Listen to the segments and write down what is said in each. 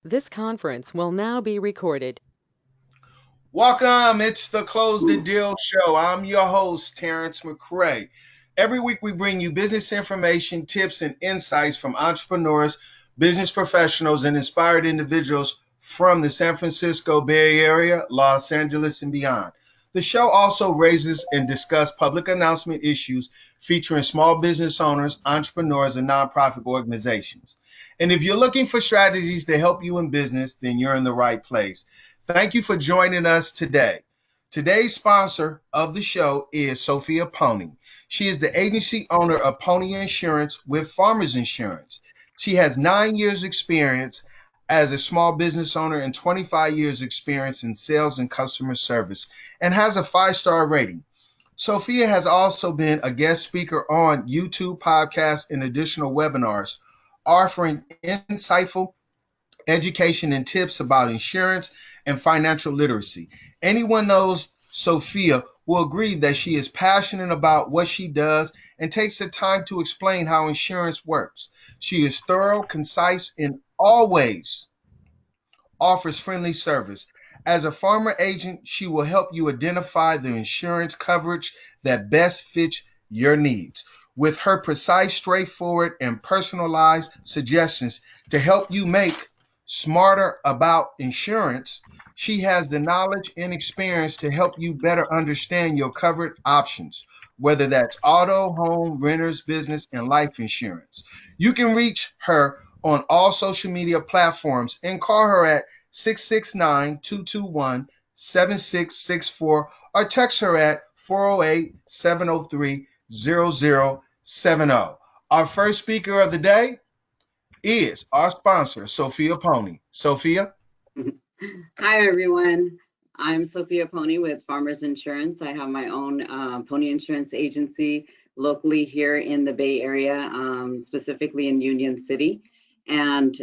This conference will now be recorded. Welcome. It's the Close the Deal show. I'm your host, Terrence McCray. Every week, we bring you business information, tips, and insights from entrepreneurs, business professionals, and inspired individuals from the San Francisco Bay Area, Los Angeles, and beyond. The show also raises and discusses public announcement issues featuring small business owners, entrepreneurs, and nonprofit organizations. And if you're looking for strategies to help you in business, then you're in the right place. Thank you for joining us today. Today's sponsor of the show is Sofia Pony. She is the agency owner of Pony Insurance with Farmers Insurance. She has 9 years experience as a small business owner and 25 years experience in sales and customer service and has a 5-star rating. Sophia has also been a guest speaker on YouTube podcasts and additional webinars, offering insightful education and tips about insurance and financial literacy. Anyone knows Sophia will agree that she is passionate about what she does and takes the time to explain how insurance works. She is thorough, concise, and always offers friendly service. As a farmer agent, she will help you identify the insurance coverage that best fits your needs. With her precise, straightforward, and personalized suggestions to help you make smarter about insurance, she has the knowledge and experience to help you better understand your covered options, whether that's auto, home, renters, business, and life insurance. You can reach her on all social media platforms and call her at 669-221-7664 or text her at 408-703-0070. Our first speaker of the day is our sponsor, Sofia Pony. Sophia? Hi, everyone. I'm Sofia Pony with Farmers Insurance. I have my own pony insurance agency locally here in the Bay Area, specifically in Union City. And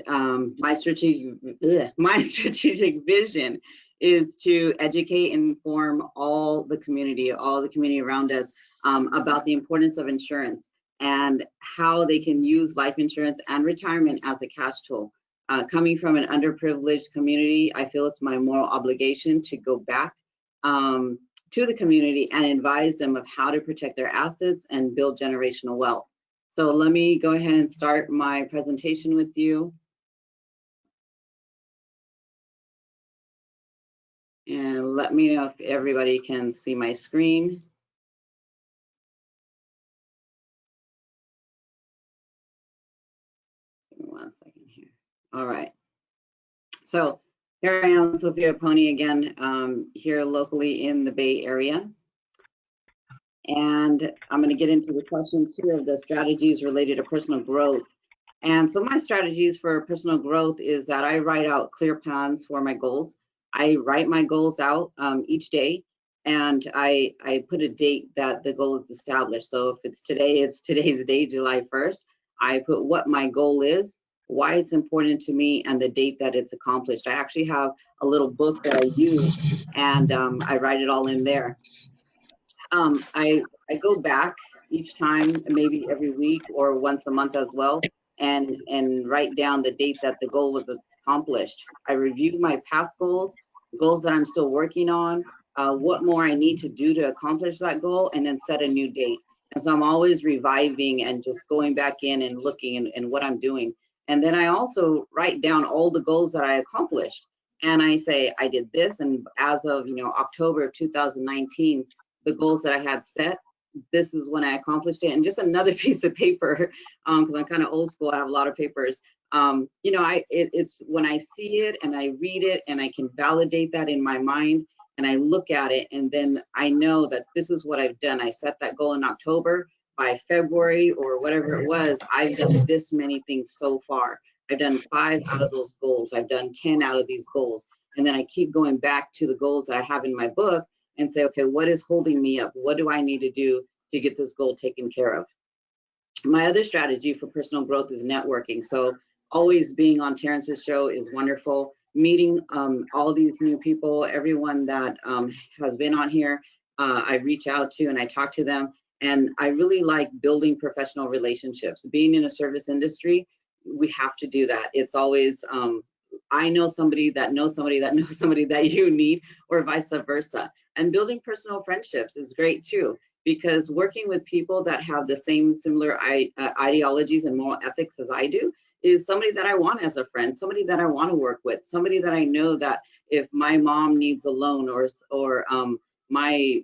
my strategic vision is to educate and inform all the community around us about the importance of insurance and how they can use life insurance and retirement as a cash tool. Coming from an underprivileged community, I feel it's my moral obligation to go back to the community and advise them of how to protect their assets and build generational wealth. So let me go ahead and start my presentation with you. And let me know if everybody can see my screen. Give me 1 second here. All right. So here I am, Sofia Pony again, here locally in the Bay Area. And I'm going to get into the questions here of the strategies related to personal growth. And so my strategies for personal growth is that I write out clear plans for my goals. I write my goals out each day, and I put a date that the goal is established. So if it's today, it's today's date, July 1st. I put what my goal is, why it's important to me, and the date that it's accomplished. I actually have a little book that I use, and I write it all in there. I go back each time, maybe every week or once a month as well, and write down the date that the goal was accomplished. I review my past goals that I'm still working on, what more I need to do to accomplish that goal, and then set a new date. And so I'm always reviving and just going back in and looking and what I'm doing. And then I also write down all the goals that I accomplished. And I say, I did this, and as of October of 2019, the goals that I had set, this is when I accomplished it. And just another piece of paper, because I'm kind of old school, I have a lot of papers. It's when I see it and I read it and I can validate that in my mind and I look at it, and then I know that this is what I've done. I set that goal in October. By February or whatever it was, I've done this many things so far. I've done 5 out of those goals. I've done 10 out of these goals. And then I keep going back to the goals that I have in my book and say, okay, what is holding me up? What do I need to do to get this goal taken care of? My other strategy for personal growth is networking. So always being on Terrence's show is wonderful. Meeting all these new people, everyone that has been on here, I reach out to and I talk to them. And I really like building professional relationships. Being in a service industry, we have to do that. It's always I know somebody that knows somebody that knows somebody that you need, or vice versa. And building personal friendships is great too, because working with people that have the same similar ideologies and moral ethics as I do is somebody that I want as a friend, somebody that I want to work with, somebody that I know that if my mom needs a loan, or my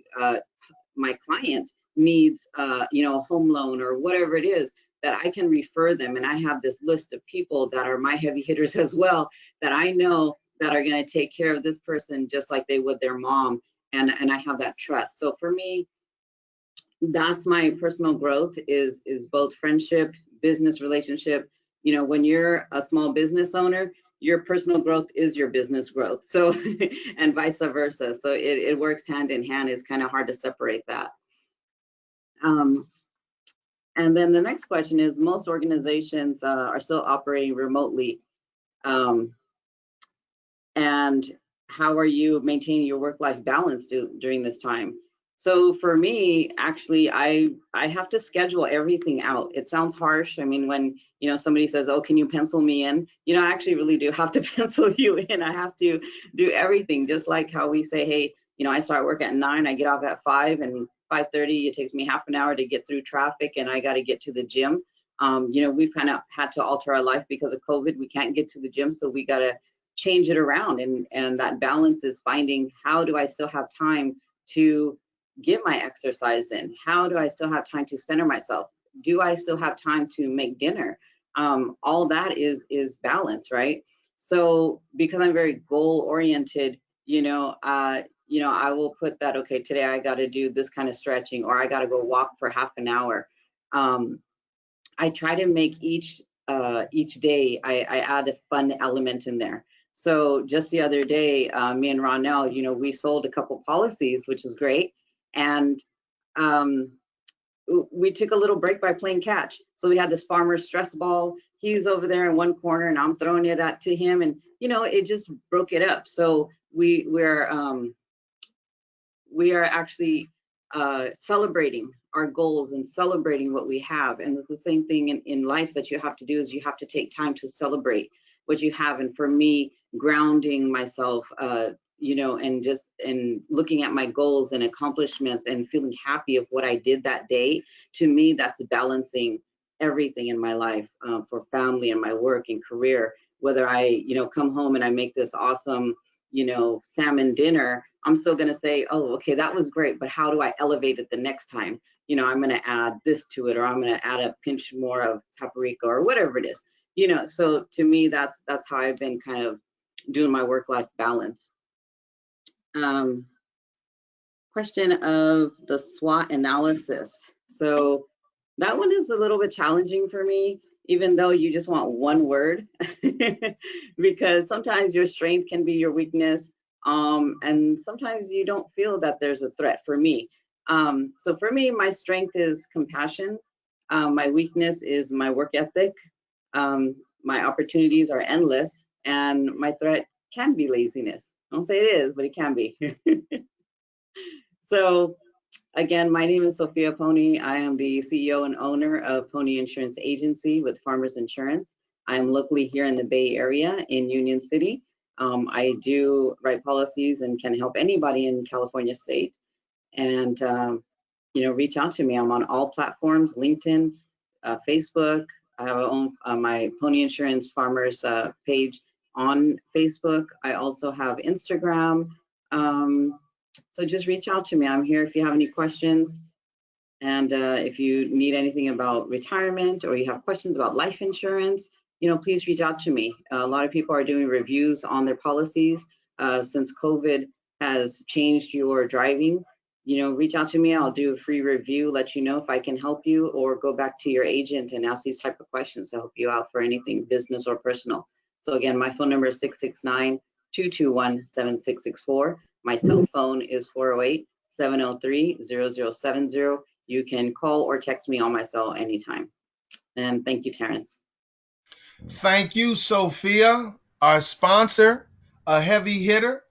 my client needs a home loan or whatever it is, that I can refer them. And I have this list of people that are my heavy hitters as well, that I know that are going to take care of this person just like they would their mom. And I have that trust. So for me, that's my personal growth, is both friendship, business relationship. When you're a small business owner, your personal growth is your business growth. So and vice versa. So it works hand in hand. It's kind of hard to separate that. And then the next question is, most organizations are still operating remotely. And how are you maintaining your work-life balance during this time? So for me, actually, I have to schedule everything out. It sounds harsh. I mean, when somebody says, "Oh, can you pencil me in?" I actually really do have to pencil you in. I have to do everything, just like how we say, "Hey, I start work at 9, I get off at 5, and 5:30, it takes me half an hour to get through traffic, and I got to get to the gym." We've kind of had to alter our life because of COVID. We can't get to the gym, so we got to change it around. And that balance is finding, how do I still have time to get my exercise in? How do I still have time to center myself? Do I still have time to make dinner? All that is balance, right? So because I'm very goal oriented, I will put that, okay, today I got to do this kind of stretching, or I got to go walk for half an hour. I try to make each day, I add a fun element in there. So just the other day, me and Ronell, we sold a couple policies, which is great. And we took a little break by playing catch. So we had this farmer's stress ball. He's over there in one corner and I'm throwing it to him. And, it just broke it up. So we're actually celebrating our goals and celebrating what we have. And it's the same thing in life that you have to do, is you have to take time to celebrate what you have. And for me, grounding myself, and looking at my goals and accomplishments and feeling happy of what I did that day, to me, that's balancing everything in my life, for family and my work and career. Whether I, come home and I make this awesome, salmon dinner, I'm still going to say, oh, okay, that was great, but how do I elevate it the next time? I'm going to add this to it, or I'm going to add a pinch more of paprika, or whatever it is. So to me, that's how I've been kind of doing my work-life balance. Question of the SWOT analysis. So that one is a little bit challenging for me, even though you just want one word, because sometimes your strength can be your weakness. And sometimes you don't feel that there's a threat. For me, so for me, my strength is compassion. My weakness is my work ethic. My opportunities are endless, and my threat can be laziness. I don't say it is, but it can be. So again, my name is Sofia Pony. I am the CEO and owner of Pony Insurance Agency with Farmers Insurance. I am locally here in the Bay Area in Union City. I do write policies and can help anybody in California state. And, reach out to me. I'm on all platforms, LinkedIn, Facebook. I have my Pony Insurance Farmers page on Facebook. I also have Instagram. So just reach out to me. I'm here if you have any questions. And if you need anything about retirement, or you have questions about life insurance, please reach out to me. A lot of people are doing reviews on their policies since COVID has changed your driving. Reach out to me. I'll do a free review, let you know if I can help you, or go back to your agent and ask these type of questions to help you out for anything business or personal. So again, my phone number is 669-221-7664. My cell phone is 408-703-0070. You can call or text me on my cell anytime. And thank you, Terrence. Thank you, Sophia, our sponsor, a heavy hitter,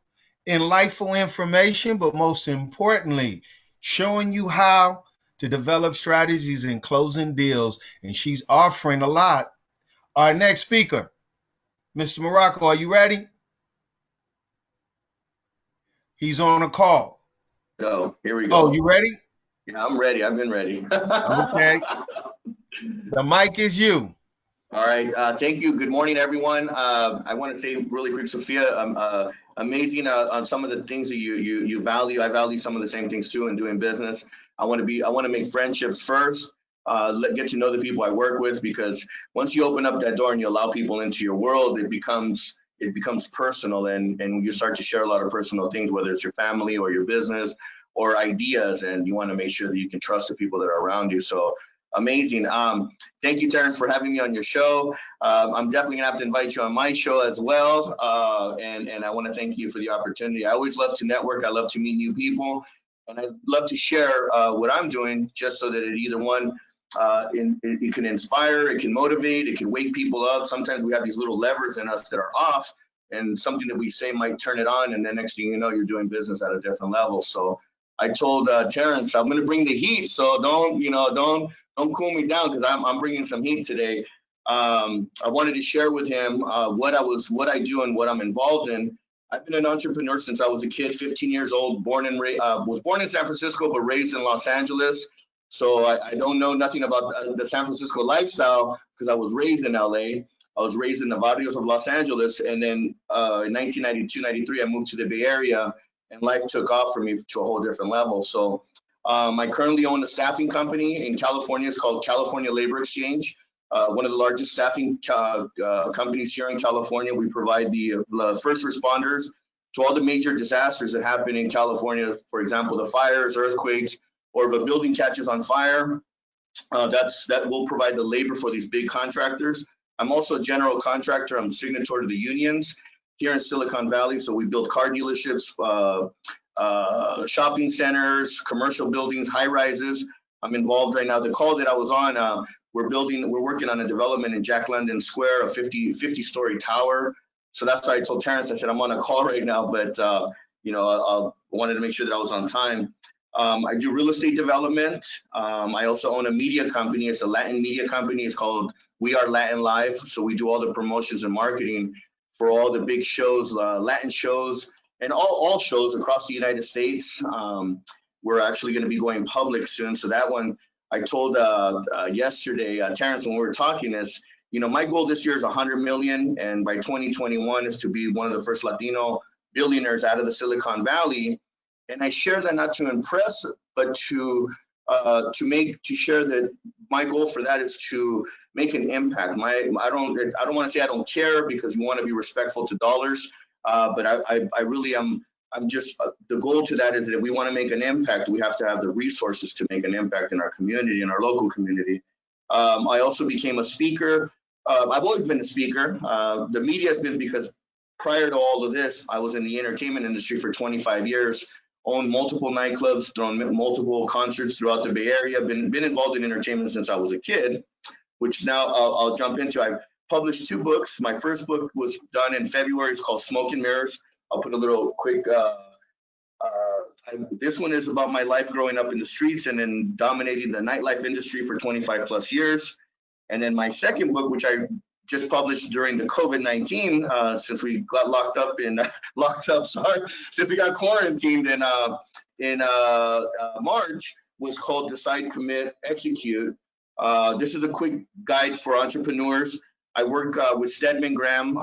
insightful information, but most importantly, showing you how to develop strategies in closing deals. And she's offering a lot. Our next speaker, Mr. Morocco, are you ready? He's on a call. Go. Here we Oh, go. you ready? Yeah, I'm ready. I've been ready. Okay. The mic is you. All right. Thank you. Good morning, everyone. I want to say really quick, Sophia, amazing on some of the things that you value. I value some of the same things too in doing business. I want to make friendships first. Get to know the people I work with, because once you open up that door and you allow people into your world, it becomes personal, and you start to share a lot of personal things, whether it's your family or your business or ideas, and you want to make sure that you can trust the people that are around you. So amazing. Thank you, Terrence, for having me on your show. I'm definitely gonna have to invite you on my show as well. And I want to thank you for the opportunity. I always love to network. I love to meet new people, and I love to share what I'm doing, just so that it either one, it can inspire, it can motivate, it can wake people up. Sometimes we have these little levers in us that are off, and something that we say might turn it on, and then next thing you know, you're doing business at a different level. So I told Terrence, I'm going to bring the heat, so don't cool me down, because I'm bringing some heat today. I wanted to share with him what I do and what I'm involved in. I've been an entrepreneur since I was a kid, 15 years old, was born in San Francisco, but raised in Los Angeles. So I don't know nothing about the San Francisco lifestyle, because I was raised in LA. I was raised in the barrios of Los Angeles. And then in 1992, 93, I moved to the Bay Area, and life took off for me to a whole different level. So I currently own a staffing company in California. It's called California Labor Exchange, one of the largest staffing companies here in California. We provide the first responders to all the major disasters that happen in California. For example, the fires, earthquakes, or if a building catches on fire, that will provide the labor for these big contractors. I'm also a general contractor. I'm signatory to the unions here in Silicon Valley. So we build car dealerships, shopping centers, commercial buildings, high rises. I'm involved right now. The call that I was on, we're working on a development in Jack London Square, a 50-story tower. So that's why I told Terrence, I said, I'm on a call right now, but I wanted to make sure that I was on time. I do real estate development. I also own a media company. It's a Latin media company. It's called We Are Latin Live. So we do all the promotions and marketing for all the big shows, Latin shows, and all shows across the United States. We're actually going to be going public soon. So that one, I told yesterday, Terrence, when we were talking, is, my goal this year is 100 million. And by 2021 is to be one of the first Latino billionaires out of the Silicon Valley. And I share that not to impress, but to share that my goal for that is to make an impact. I don't want to say I don't care, because you want to be respectful to dollars, but I really am. I'm just the goal to that is that if we want to make an impact, we have to have the resources to make an impact in our community, in our local community. I also became a speaker. I've always been a speaker. The media has been, because prior to all of this, I was in the entertainment industry for 25 years. Owned multiple nightclubs, thrown multiple concerts throughout the Bay Area. Been involved in entertainment since I was a kid, which now I'll jump into. I've published 2 books. My first book was done in February. It's called Smoke and Mirrors. I'll put a little quick. This one is about my life growing up in the streets and then dominating the nightlife industry for 25 plus years. And then my second book, which I just published during the COVID-19, since we got since we got quarantined in March, was called Decide, Commit, Execute. This is a quick guide for entrepreneurs. I work with Stedman Graham.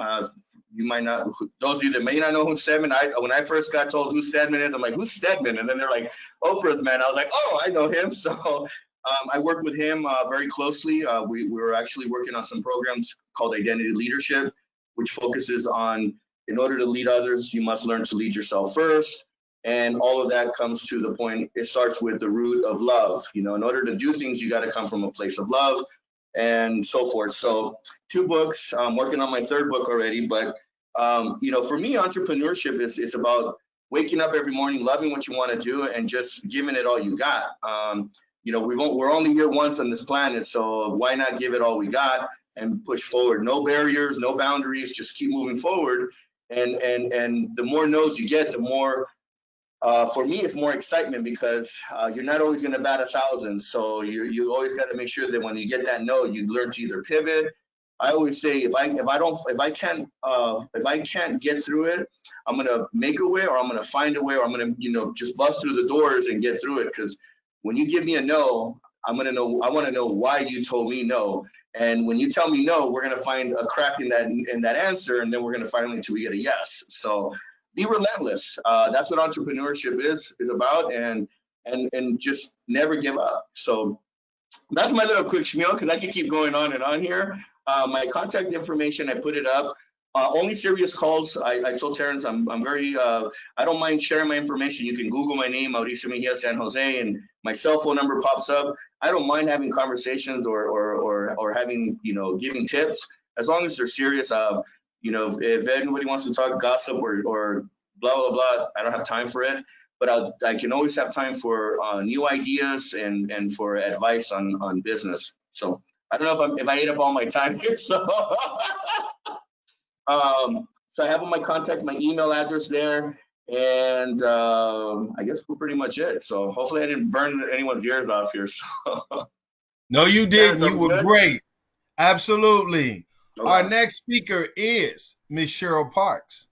You might not, those of you that may not know who Stedman, when I first got told who Stedman is, I'm like, who's Stedman? And then they're like, Oprah's man. I was like, oh, I know him. So I work with him very closely. We're actually working on some programs called Identity Leadership, which focuses on, in order to lead others, you must learn to lead yourself first. And all of that comes to the point, it starts with the root of love. In order to do things, you got to come from a place of love and so forth. So 2 books. I'm working on my 3rd book already. But, for me, entrepreneurship is about waking up every morning, loving what you want to do, and just giving it all you got. We're only here once on this planet, so why not give it all we got and push forward? No barriers, no boundaries, just keep moving forward. And the more no's you get, the more, for me, it's more excitement, because you're not always going to bat 1,000. So you always got to make sure that when you get that no, you learn to either pivot I always say if I can't get through it, I'm gonna make a way, or I'm gonna find a way, or I'm gonna just bust through the doors and get through it. Because when you give me a no, I want to know why you told me no. And when you tell me no, we're gonna find a crack in that answer, and then we're gonna finally until we get a yes. So be relentless. That's what entrepreneurship is about, and just never give up. So that's my little quick spiel, because I can keep going on and on here. My contact information, I put it up. Only serious calls. I told Terrence I'm very I don't mind sharing my information. You can Google my name, Mauricio Mejia San Jose, and my cell phone number pops up. I don't mind having conversations or having giving tips, as long as they're serious. If anybody wants to talk gossip or blah blah blah, I don't have time for it. But I can always have time for new ideas and for advice on business. So I don't know if I ate up all my time here. So so I have all my contacts, my email address there, and I guess we're pretty much it. So hopefully I didn't burn anyone's ears off here. So No, you didn't. You were good? great. Absolutely. Okay. Our next speaker is Miss Cheryl Parks.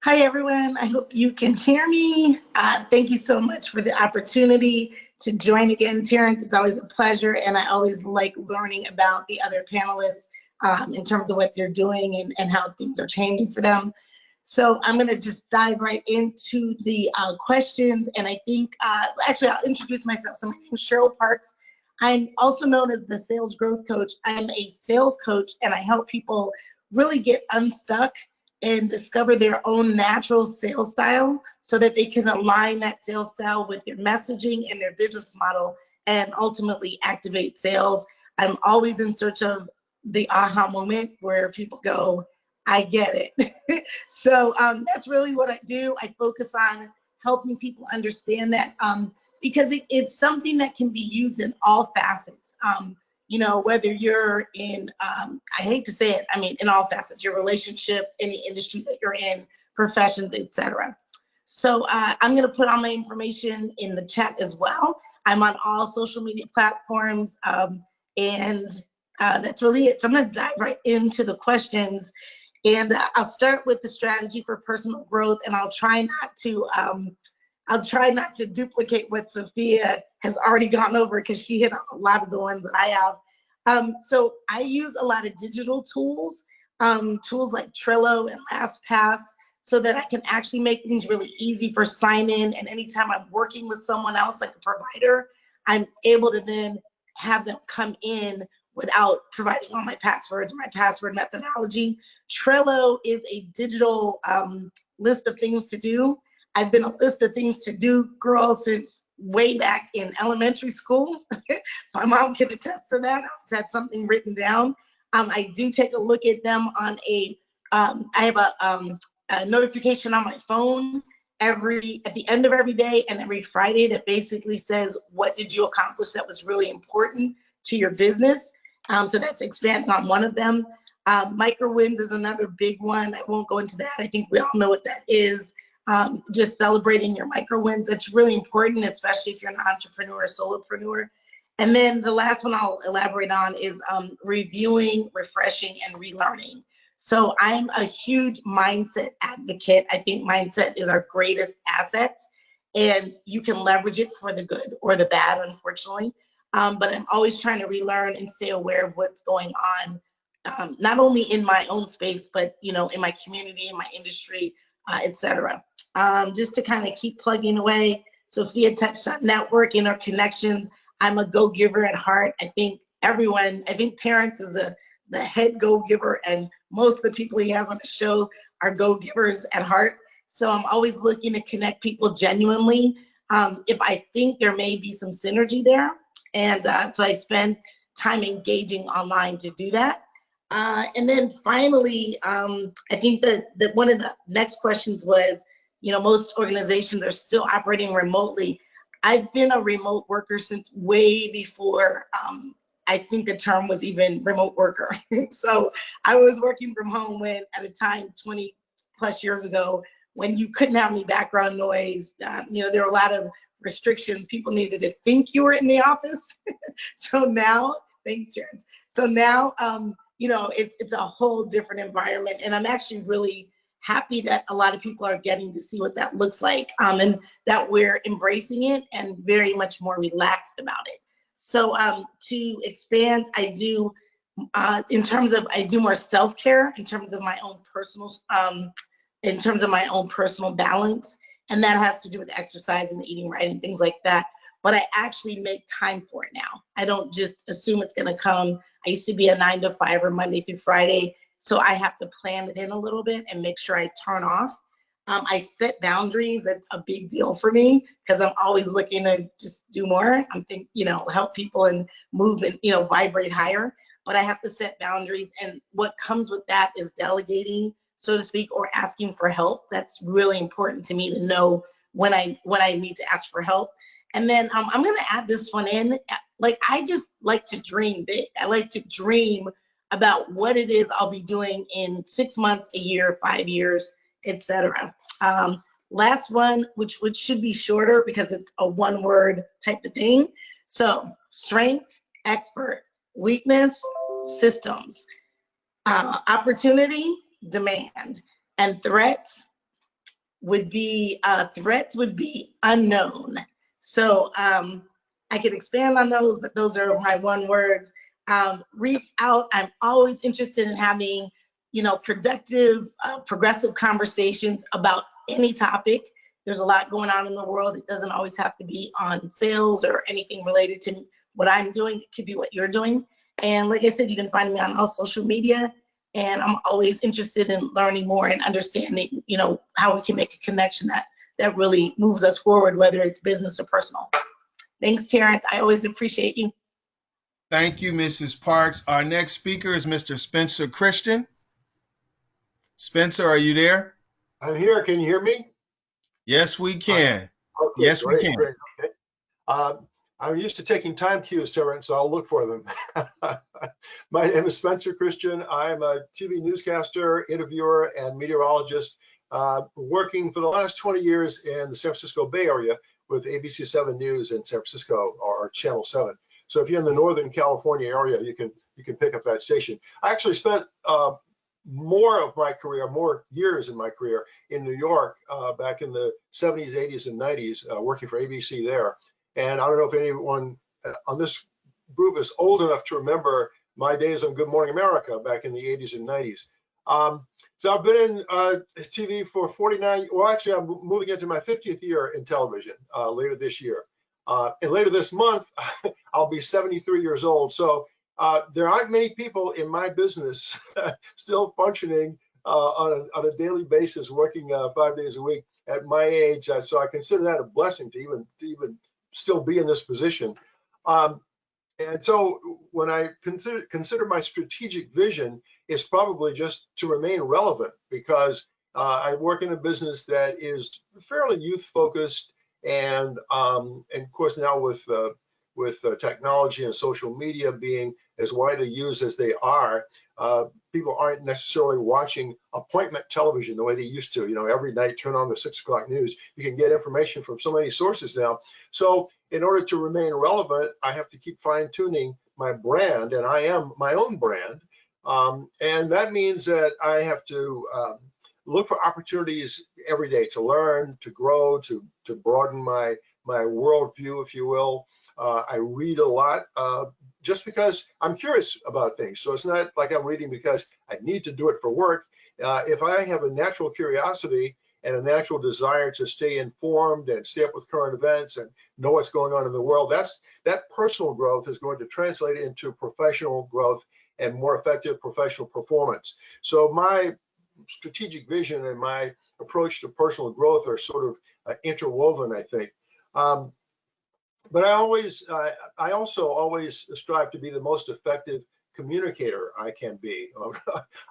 Hi, everyone. I hope you can hear me. Thank you so much for the opportunity to join again, Terrence. It's always a pleasure, and I always like learning about the other panelists in terms of what they're doing and how things are changing for them. So I'm going to just dive right into the questions, and I think, actually, I'll introduce myself. So my name is Cheryl Parks. I'm also known as the Sales Growth Coach. I'm a sales coach, and I help people really get unstuck and discover their own natural sales style so that they can align that sales style with their messaging and their business model and ultimately activate sales. I'm always in search of the aha moment where people go, I get it. So that's really what I do. I focus on helping people understand that because it's something that can be used in all facets. Whether you're in, I hate to say it, I mean, in all facets, your relationships, any industry that you're in, professions, etc. So I'm going to put all my information in the chat as well. I'm on all social media platforms, and that's really it. So I'm going to dive right into the questions, and I'll start with the strategy for personal growth, and I'll try not to duplicate what Sophia has already gone over, because she hit on a lot of the ones that I have. So I use a lot of digital tools, tools like Trello and LastPass, so that I can actually make things really easy for sign in. And anytime I'm working with someone else, like a provider, I'm able to then have them come in without providing all my passwords, my password methodology. Trello is a digital list of things to do. I've been a list of things to do girl since way back in elementary school. My mom can attest to that. I always had something written down. I do take a look at them on I have a notification on my phone at the end of every day and every Friday that basically says, what did you accomplish that was really important to your business? So that's expanding on one of them. Micro wins is another big one. I won't go into that. I think we all know what that is. Just celebrating your micro wins. It's really important, especially if you're an entrepreneur or solopreneur. And then the last one I'll elaborate on is reviewing, refreshing, and relearning. So I'm a huge mindset advocate. I think mindset is our greatest asset, and you can leverage it for the good or the bad, unfortunately. But I'm always trying to relearn and stay aware of what's going on, not only in my own space, but in my community, in my industry, etc. Just to kind of keep plugging away. Sophia touched on networking or connections. I'm a go-giver at heart. I think Terrence is the head go-giver, and most of the people he has on the show are go-givers at heart. So I'm always looking to connect people genuinely if I think there may be some synergy there. And so I spend time engaging online to do that. And then finally, I think that one of the next questions was, most organizations are still operating remotely. I've been a remote worker since way before I think the term was even remote worker. So I was working from home at a time 20 plus years ago, when you couldn't have any background noise. There were a lot of restrictions. People needed to think you were in the office. So now, thanks, Terrence. So now, you know, it's a whole different environment, and I'm actually really happy that a lot of people are getting to see what that looks like, and that we're embracing it and very much more relaxed about it. So to expand, I do I do more self-care in terms of my own personal balance, and that has to do with exercise and eating right and things like that. But I actually make time for it now. I don't just assume it's going to come. I used to be a 9 to 5 or Monday through Friday, so I have to plan it in a little bit and make sure I turn off. I set boundaries. That's a big deal for me because I'm always looking to just do more. I'm thinking, you know, help people and move and, you know, vibrate higher. But I have to set boundaries, and what comes with that is delegating, so to speak, or asking for help. That's really important to me to know when I need to ask for help. And then I'm going to add this one in. Like, I just like to dream big. I like to dream about what it is I'll be doing in 6 months, a year, 5 years, etc. Last one, which should be shorter because it's a one-word type of thing. So strength, expert; weakness, systems; opportunity, demand; and threats would be unknown. So I could expand on those, but those are my one words. Reach out. I'm always interested in having, you know, productive, progressive conversations about any topic. There's a lot going on in the world. It doesn't always have to be on sales or anything related to what I'm doing. It could be what you're doing. And like I said, you can find me on all social media. And I'm always interested in learning more and understanding, you know, how we can make a connection that really moves us forward, whether it's business or personal. Thanks, Terrence. I always appreciate you. Thank you, Mrs. Parks. Our next speaker is Mr. Spencer Christian. Spencer, are you there? I'm here. Can you hear me? Yes, we can. Okay, Yes, we great, can. great. Okay. I'm used to taking time cues, Terrence, so I'll look for them. My name is Spencer Christian. I'm a TV newscaster, interviewer, and meteorologist, working for the last 20 years in the San Francisco Bay Area with ABC 7 News in San Francisco, or Channel 7. So if you're in the Northern California area, you can pick up that station. I actually spent more of my career, more years in my career in New York back in the 70s, 80s, and 90s, working for ABC there. And I don't know if anyone on this group is old enough to remember my days on Good Morning America back in the 80s and 90s. So I've been in TV for 49, well, actually, I'm moving into my 50th year in television later this year. And later this month, I'll be 73 years old. So there aren't many people in my business still functioning on a daily basis, working 5 days a week at my age. So I consider that a blessing to even still be in this position. And so when I consider my strategic vision, is probably just to remain relevant, because I work in a business that is fairly youth focused, and of course now with technology and social media being as widely used as they are, people aren't necessarily watching appointment television the way they used to. You know, every night, turn on the 6 o'clock news. You can get information from so many sources now. So in order to remain relevant, I have to keep fine tuning my brand, and I am my own brand. And that means that I have to look for opportunities every day to learn, to grow, to broaden my worldview, if you will. I read a lot just because I'm curious about things. So it's not like I'm reading because I need to do it for work. If I have a natural curiosity and a natural desire to stay informed and stay up with current events and know what's going on in the world, that personal growth is going to translate into professional growth and more effective professional performance. So my strategic vision and my approach to personal growth are sort of interwoven, I think. But I also always strive to be the most effective communicator I can be.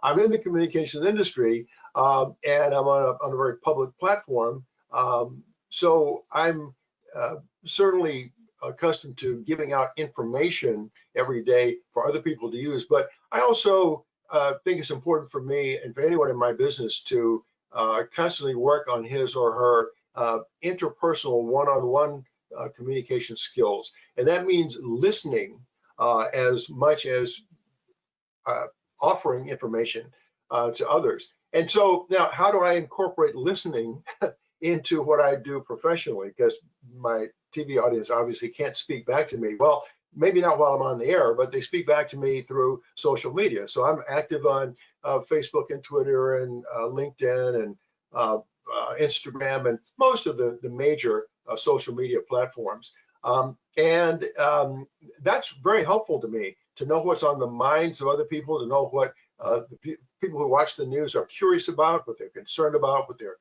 I'm in the communications industry, and I'm on a very public platform. So I'm certainly accustomed to giving out information every day for other people to use. But I also think it's important for me and for anyone in my business to constantly work on his or her interpersonal one-on-one communication skills. And that means listening as much as offering information to others. And so now, how do I incorporate listening into what I do professionally? Because my TV audience obviously can't speak back to me. Well, maybe not while I'm on the air, but they speak back to me through social media. So I'm active on Facebook and Twitter and LinkedIn and Instagram and most of the major social media platforms. That's very helpful to me to know what's on the minds of other people, to know what the people who watch the news are curious about, what they're concerned about, what their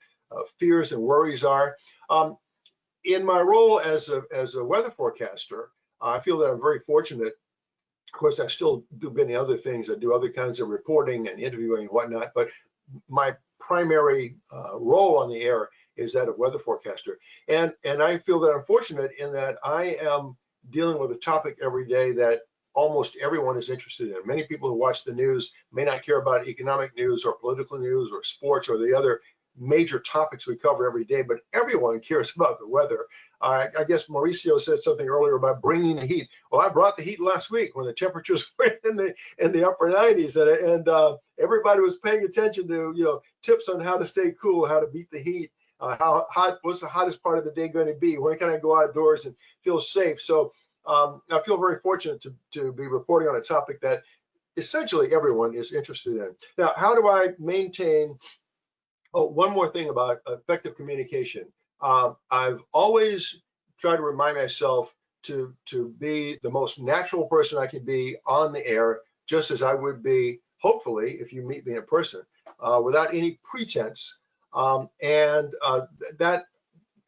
fears and worries are. In my role as a weather forecaster, I feel that I'm very fortunate. Of course, I still do many other things. I do other kinds of reporting and interviewing and whatnot, but my primary role on the air is that of weather forecaster. And I feel that I'm fortunate in that I am dealing with a topic every day that almost everyone is interested in. Many people who watch the news may not care about economic news or political news or sports or the other major topics we cover every day, but everyone cares about the weather. I guess Mauricio said something earlier about bringing the heat. Well, I brought the heat last week when the temperatures were in the upper 90s, and everybody was paying attention to tips on how to stay cool, how to beat the heat, how hot, what's the hottest part of the day going to be, when can I go outdoors and feel safe. So I feel very fortunate to be reporting on a topic that essentially everyone is interested in. Now, how do I maintain? Oh, one more thing about effective communication. I've always tried to remind myself to be the most natural person I can be on the air, just as I would be, hopefully, if you meet me in person, without any pretense. That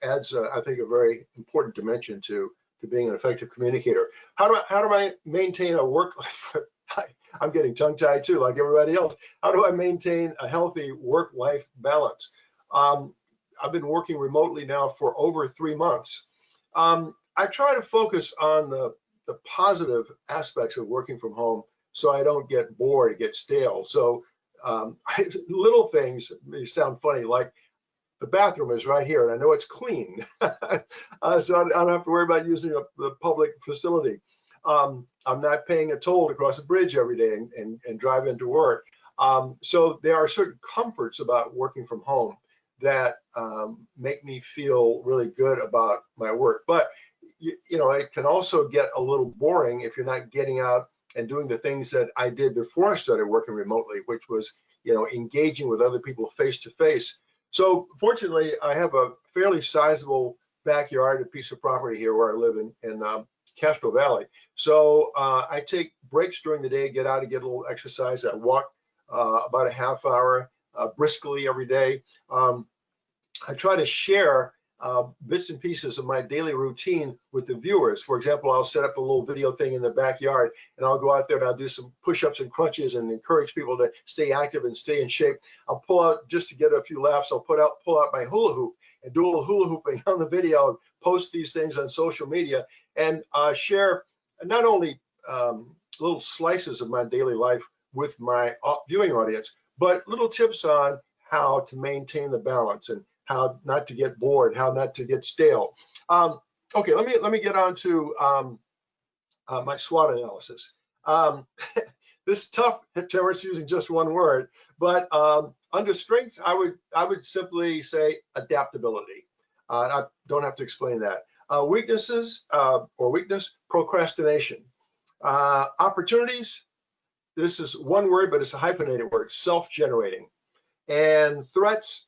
adds, I think, a very important dimension to being an effective communicator. How do I maintain a work life? I'm getting tongue-tied too, like everybody else. How do I maintain a healthy work-life balance? I've been working remotely now for over 3 months. I try to focus on the positive aspects of working from home so I don't get bored, get stale. So little things may sound funny, like the bathroom is right here and I know it's clean. So I don't have to worry about using the public facility. I'm not paying a toll to cross a bridge every day and drive into work. So there are certain comforts about working from home that make me feel really good about my work. But it can also get a little boring if you're not getting out and doing the things that I did before I started working remotely, which was engaging with other people face to face. So fortunately, I have a fairly sizable backyard, a piece of property here where I live in Castro Valley. So I take breaks during the day, get out and get a little exercise. I walk about a half hour briskly every day. I try to share bits and pieces of my daily routine with the viewers. For example, I'll set up a little video thing in the backyard and I'll go out there and I'll do some push-ups and crunches and encourage people to stay active and stay in shape. I'll pull out, just to get a few laughs, I'll pull out my hula hoop and do a little hula hooping on the video and post these things on social media and share not only little slices of my daily life with my viewing audience, but little tips on how to maintain the balance and how not to get bored, how not to get stale. Okay, let me get on to my SWOT analysis. This is tough, Terrence, using just one word, but under strengths, I would simply say adaptability. I don't have to explain that. Weaknesses or weakness, procrastination. Opportunities, this is one word, but it's a hyphenated word, self-generating. And threats,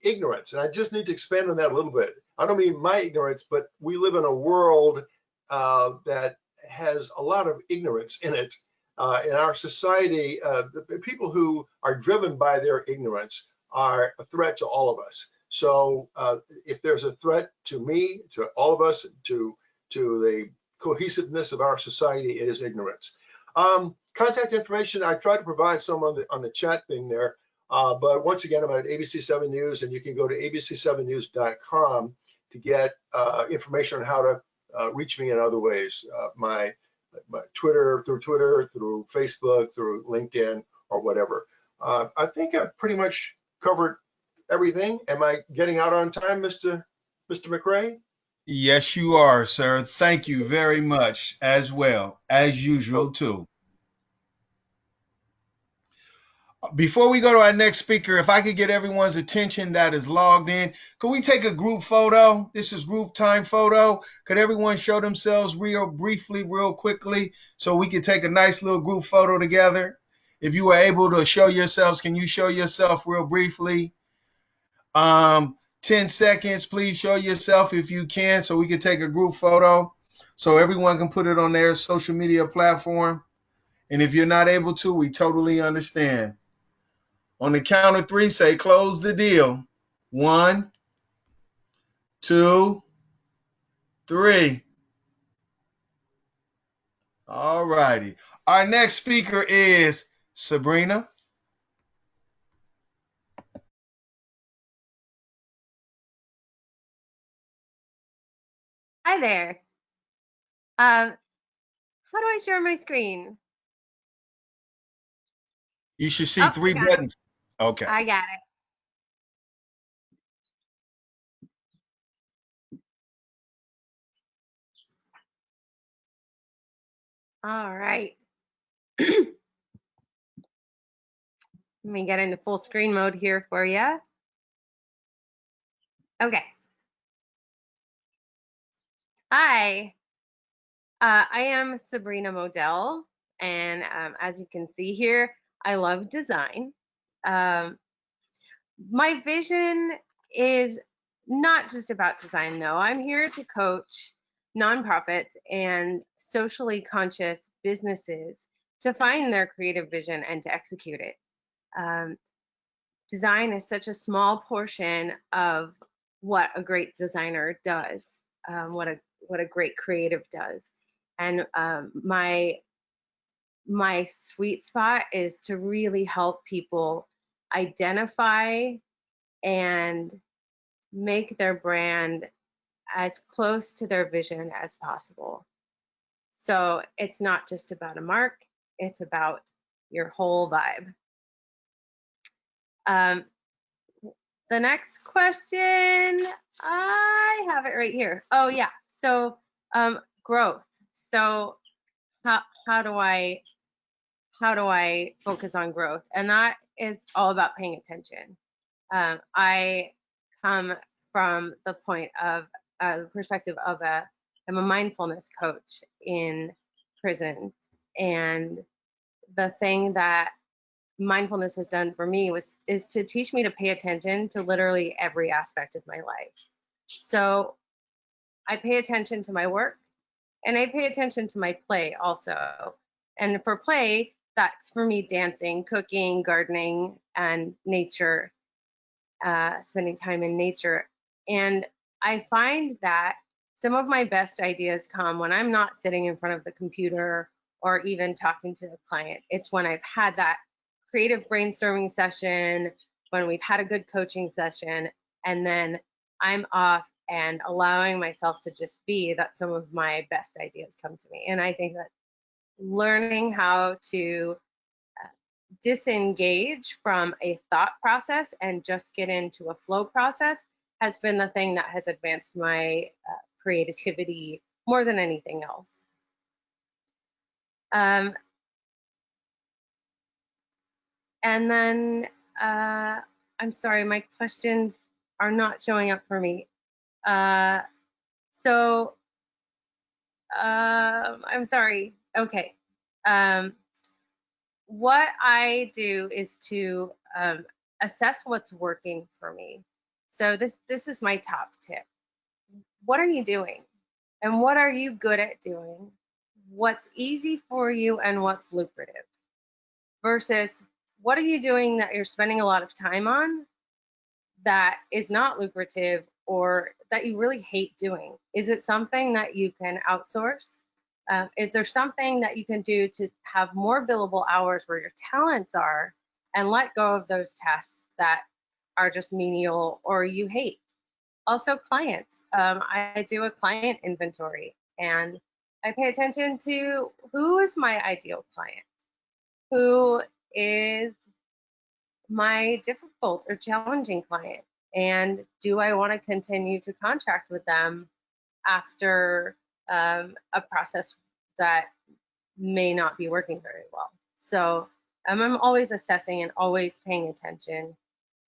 ignorance. And I just need to expand on that a little bit. I don't mean my ignorance, but we live in a world that has a lot of ignorance in it. In our society, the people who are driven by their ignorance are a threat to all of us. So if there's a threat to me, to all of us, to the cohesiveness of our society, it is ignorance. Contact information, I tried to provide some on the chat thing there. But once again, I'm at ABC7 News, and you can go to abc7news.com to get information on how to reach me in other ways. My Twitter, through Facebook, through LinkedIn, or whatever. I think I've pretty much covered everything. Am I getting out on time, Mr. McRae? Yes, you are, sir. Thank you very much as well, as usual, too. Before we go to our next speaker, if I could get everyone's attention that is logged in, could we take a group photo? This is group time photo. Could everyone show themselves real briefly, real quickly, so we could take a nice little group photo together? If you were able to show yourselves, can you show yourself real briefly? 10 seconds, please show yourself if you can, so we can take a group photo so everyone can put it on their social media platform. And if you're not able to, we totally understand. On the count of three, say close the deal. 1, 2, 3. All righty. Our next speaker is Sabrina. Hi there. How do I share my screen? You should see Oh, 3 I got it. buttons. Okay. I got it. All right. Let me get into full screen mode here for you. Okay. Hi. I am Sabrina Modell, and as you can see here, I love design. My vision is not just about design, though. I'm here to coach nonprofits and socially conscious businesses to find their creative vision and to execute it. Design is such a small portion of what a great designer does, what a great creative does, and my sweet spot is to really help people identify and make their brand as close to their vision as possible. So it's not just about a mark, it's about your whole vibe. The next question, I have it right here. Oh yeah, so growth. So how do I focus on growth? And that is all about paying attention. I come from the point of the perspective of I'm a mindfulness coach in prison, and the thing that mindfulness has done for me is to teach me to pay attention to literally every aspect of my life. So I pay attention to my work, and I pay attention to my play also. And for play, that's for me dancing, cooking, gardening, and nature, spending time in nature. And I find that some of my best ideas come when I'm not sitting in front of the computer or even talking to a client. It's when I've had that creative brainstorming session, when we've had a good coaching session, and then I'm off and allowing myself to just be, that some of my best ideas come to me. And I think that learning how to disengage from a thought process and just get into a flow process has been the thing that has advanced my creativity more than anything else. And then I'm sorry, my questions are not showing up for me. So I'm sorry. Okay. What I do is to assess what's working for me. So this is my top tip. What are you doing? And what are you good at doing? What's easy for you and what's lucrative? Versus what are you doing that you're spending a lot of time on that is not lucrative or that you really hate doing? Is it something that you can outsource? Is there something that you can do to have more billable hours where your talents are and let go of those tasks that are just menial or you hate? Also, clients. I do a client inventory and I pay attention to who is my ideal client, who is my difficult or challenging client, and do I want to continue to contract with them after a process that may not be working very well. So I'm always assessing and always paying attention,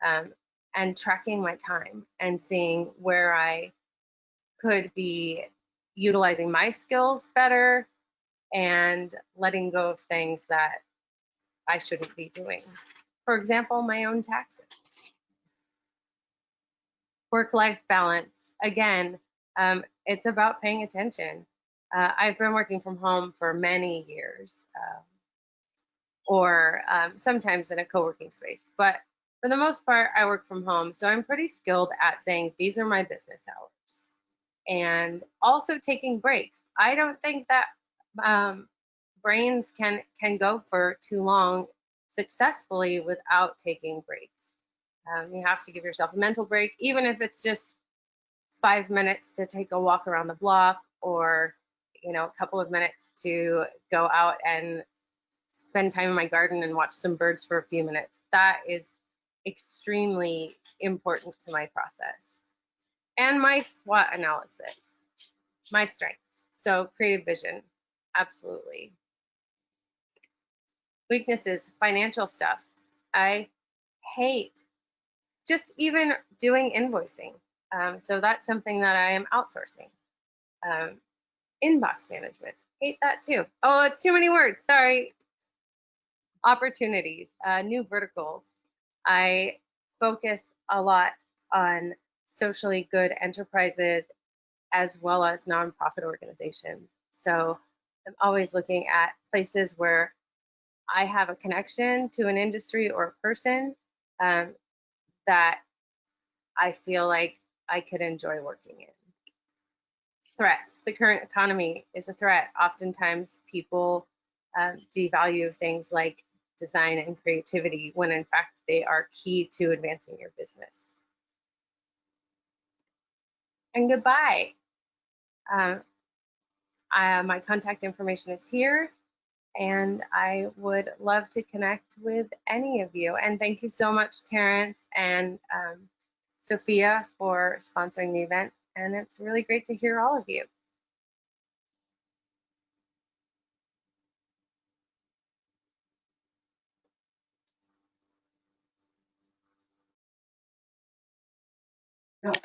and tracking my time and seeing where I could be utilizing my skills better and letting go of things that I shouldn't be doing. For example, my own taxes. Work-life balance. Again, it's about paying attention. I've been working from home for many years, or sometimes in a co-working space, but for the most part, I work from home. So I'm pretty skilled at saying, these are my business hours. And also taking breaks. I don't think that brains can go for too long successfully without taking breaks. You have to give yourself a mental break, even if it's just 5 minutes to take a walk around the block, or a couple of minutes to go out and spend time in my garden and watch some birds for a few minutes. That is extremely important to my process. And my SWOT analysis, my strengths. So creative vision, absolutely. Weaknesses, financial stuff. I hate just even doing invoicing. So that's something that I am outsourcing. Inbox management, hate that too. Oh, it's too many words, sorry. Opportunities, new verticals. I focus a lot on socially good enterprises as well as nonprofit organizations. So I'm always looking at places where I have a connection to an industry or a person that I feel like I could enjoy working in. Threats. The current economy is a threat. Oftentimes people devalue things like design and creativity when in fact they are key to advancing your business. And goodbye. My contact information is here, and I would love to connect with any of you. And thank you so much, Terrence and Sophia, for sponsoring the event. And it's really great to hear all of you.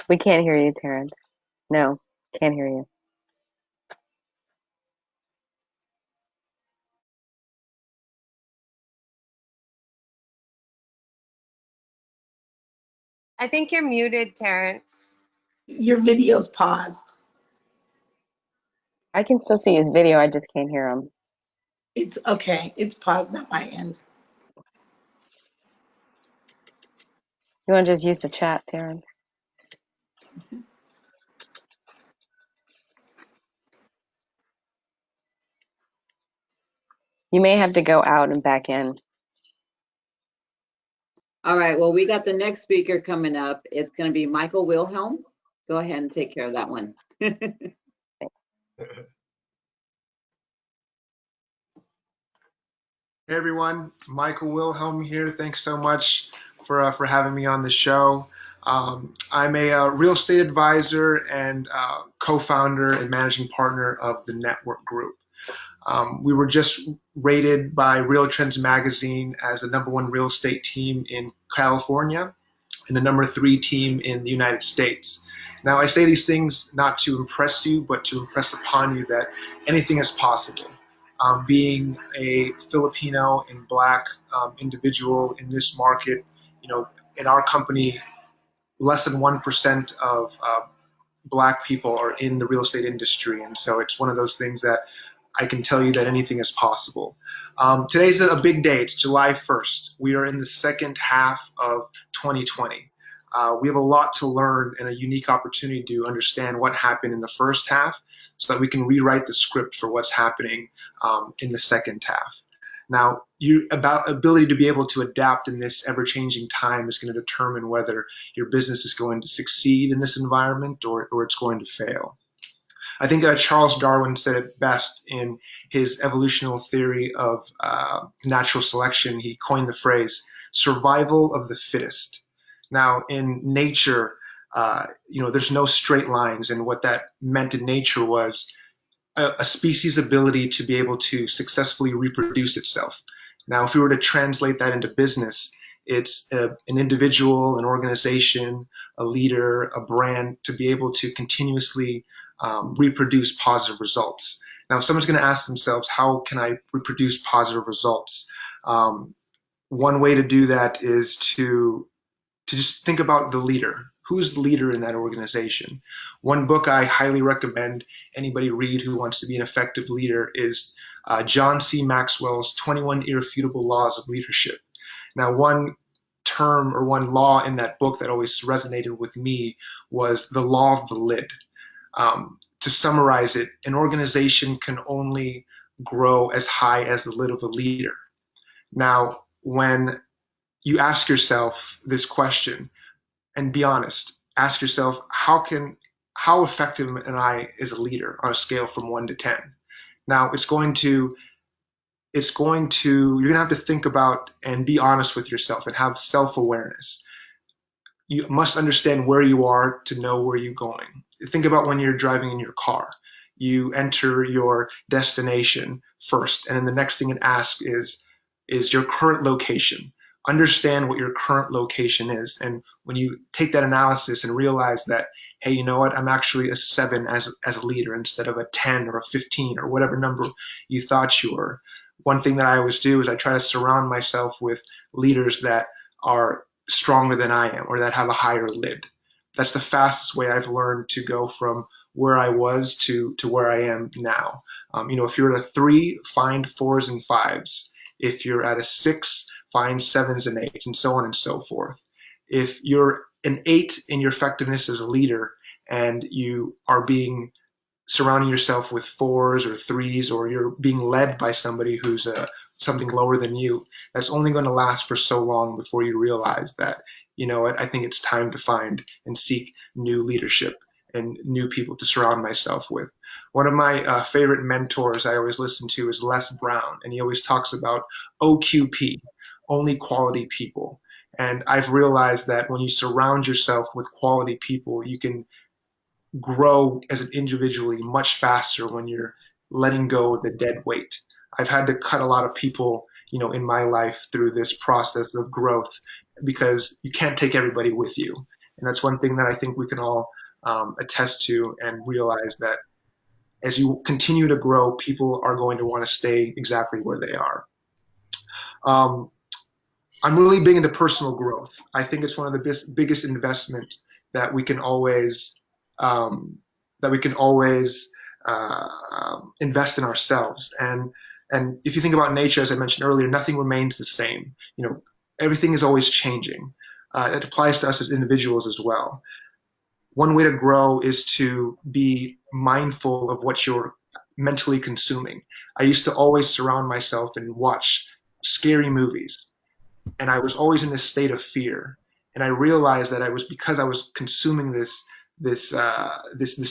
We can't hear you, Terrence. No, can't hear you. I think you're muted, Terrence. Your video's paused. I can still see his video. I just can't hear him. It's okay. It's paused on my end. You want to just use the chat, Terrence? You may have to go out and back in. All right, well, we got the next speaker coming up. It's going to be Michael Wilhelm. Go ahead and take care of that one. Hey everyone, Michael Wilhelm here. Thanks so much for having me on the show. I'm a real estate advisor and co-founder and managing partner of the Network Group. We were just rated by Real Trends Magazine as the #1 real estate team in California and the #3 team in the United States. Now, I say these things not to impress you, but to impress upon you that anything is possible. Being a Filipino and Black individual in this market, in our company, less than 1% of Black people are in the real estate industry. And so it's one of those things that I can tell you that anything is possible. Today's a big day. It's July 1st. We are in the second half of 2020. We have a lot to learn and a unique opportunity to understand what happened in the first half so that we can rewrite the script for what's happening in the second half. Now, about ability to be able to adapt in this ever-changing time is going to determine whether your business is going to succeed in this environment or it's going to fail. I think Charles Darwin said it best in his evolutionary theory of natural selection. He coined the phrase survival of the fittest. Now, in nature, there's no straight lines, and what that meant in nature was a species' ability to be able to successfully reproduce itself. Now, if we were to translate that into business, it's an individual, an organization, a leader, a brand to be able to continuously reproduce positive results. Now, someone's going to ask themselves, how can I reproduce positive results? One way to do that is to just think about the leader. Who's the leader in that organization? One book I highly recommend anybody read who wants to be an effective leader is John C. Maxwell's 21 Irrefutable Laws of Leadership. Now, one term or one law in that book that always resonated with me was the law of the lid. To summarize it, an organization can only grow as high as the lid of a leader. Now, when you ask yourself this question, and be honest, ask yourself, how effective am I as a leader on a scale from 1 to 10? Now, you're going to have to think about and be honest with yourself and have self-awareness. You must understand where you are to know where you're going. Think about when you're driving in your car. You enter your destination first, and then the next thing it asks is your current location. Understand what your current location is. And when you take that analysis and realize that, hey, you know what, I'm actually a 7 as a leader instead of a 10 or a 15 or whatever number you thought you were. One thing that I always do is I try to surround myself with leaders that are stronger than I am or that have a higher lid. That's the fastest way I've learned to go from where I was to where I am now. If you're at a 3, find 4s and 5s. If you're at a 6, find 7s and 8s, and so on and so forth. If you're an 8 in your effectiveness as a leader and you are surrounding yourself with 4s or 3s, or you're being led by somebody who's something lower than you, that's only going to last for so long before you realize that, you know what, I think it's time to find and seek new leadership and new people to surround myself with. One of my favorite mentors I always listen to is Les Brown, and he always talks about OQP, only quality people. And I've realized that when you surround yourself with quality people, you can grow as an individually much faster when you're letting go of the dead weight. I've had to cut a lot of people, in my life through this process of growth because you can't take everybody with you. And that's one thing that I think we can all attest to and realize that as you continue to grow, people are going to want to stay exactly where they are. I'm really big into personal growth. I think it's one of the biggest investments that we can always invest in ourselves. And if you think about nature, as I mentioned earlier, nothing remains the same. Everything is always changing. It applies to us as individuals as well. One way to grow is to be mindful of what you're mentally consuming. I used to always surround myself and watch scary movies, and I was always in this state of fear. And I realized that it was because I was consuming this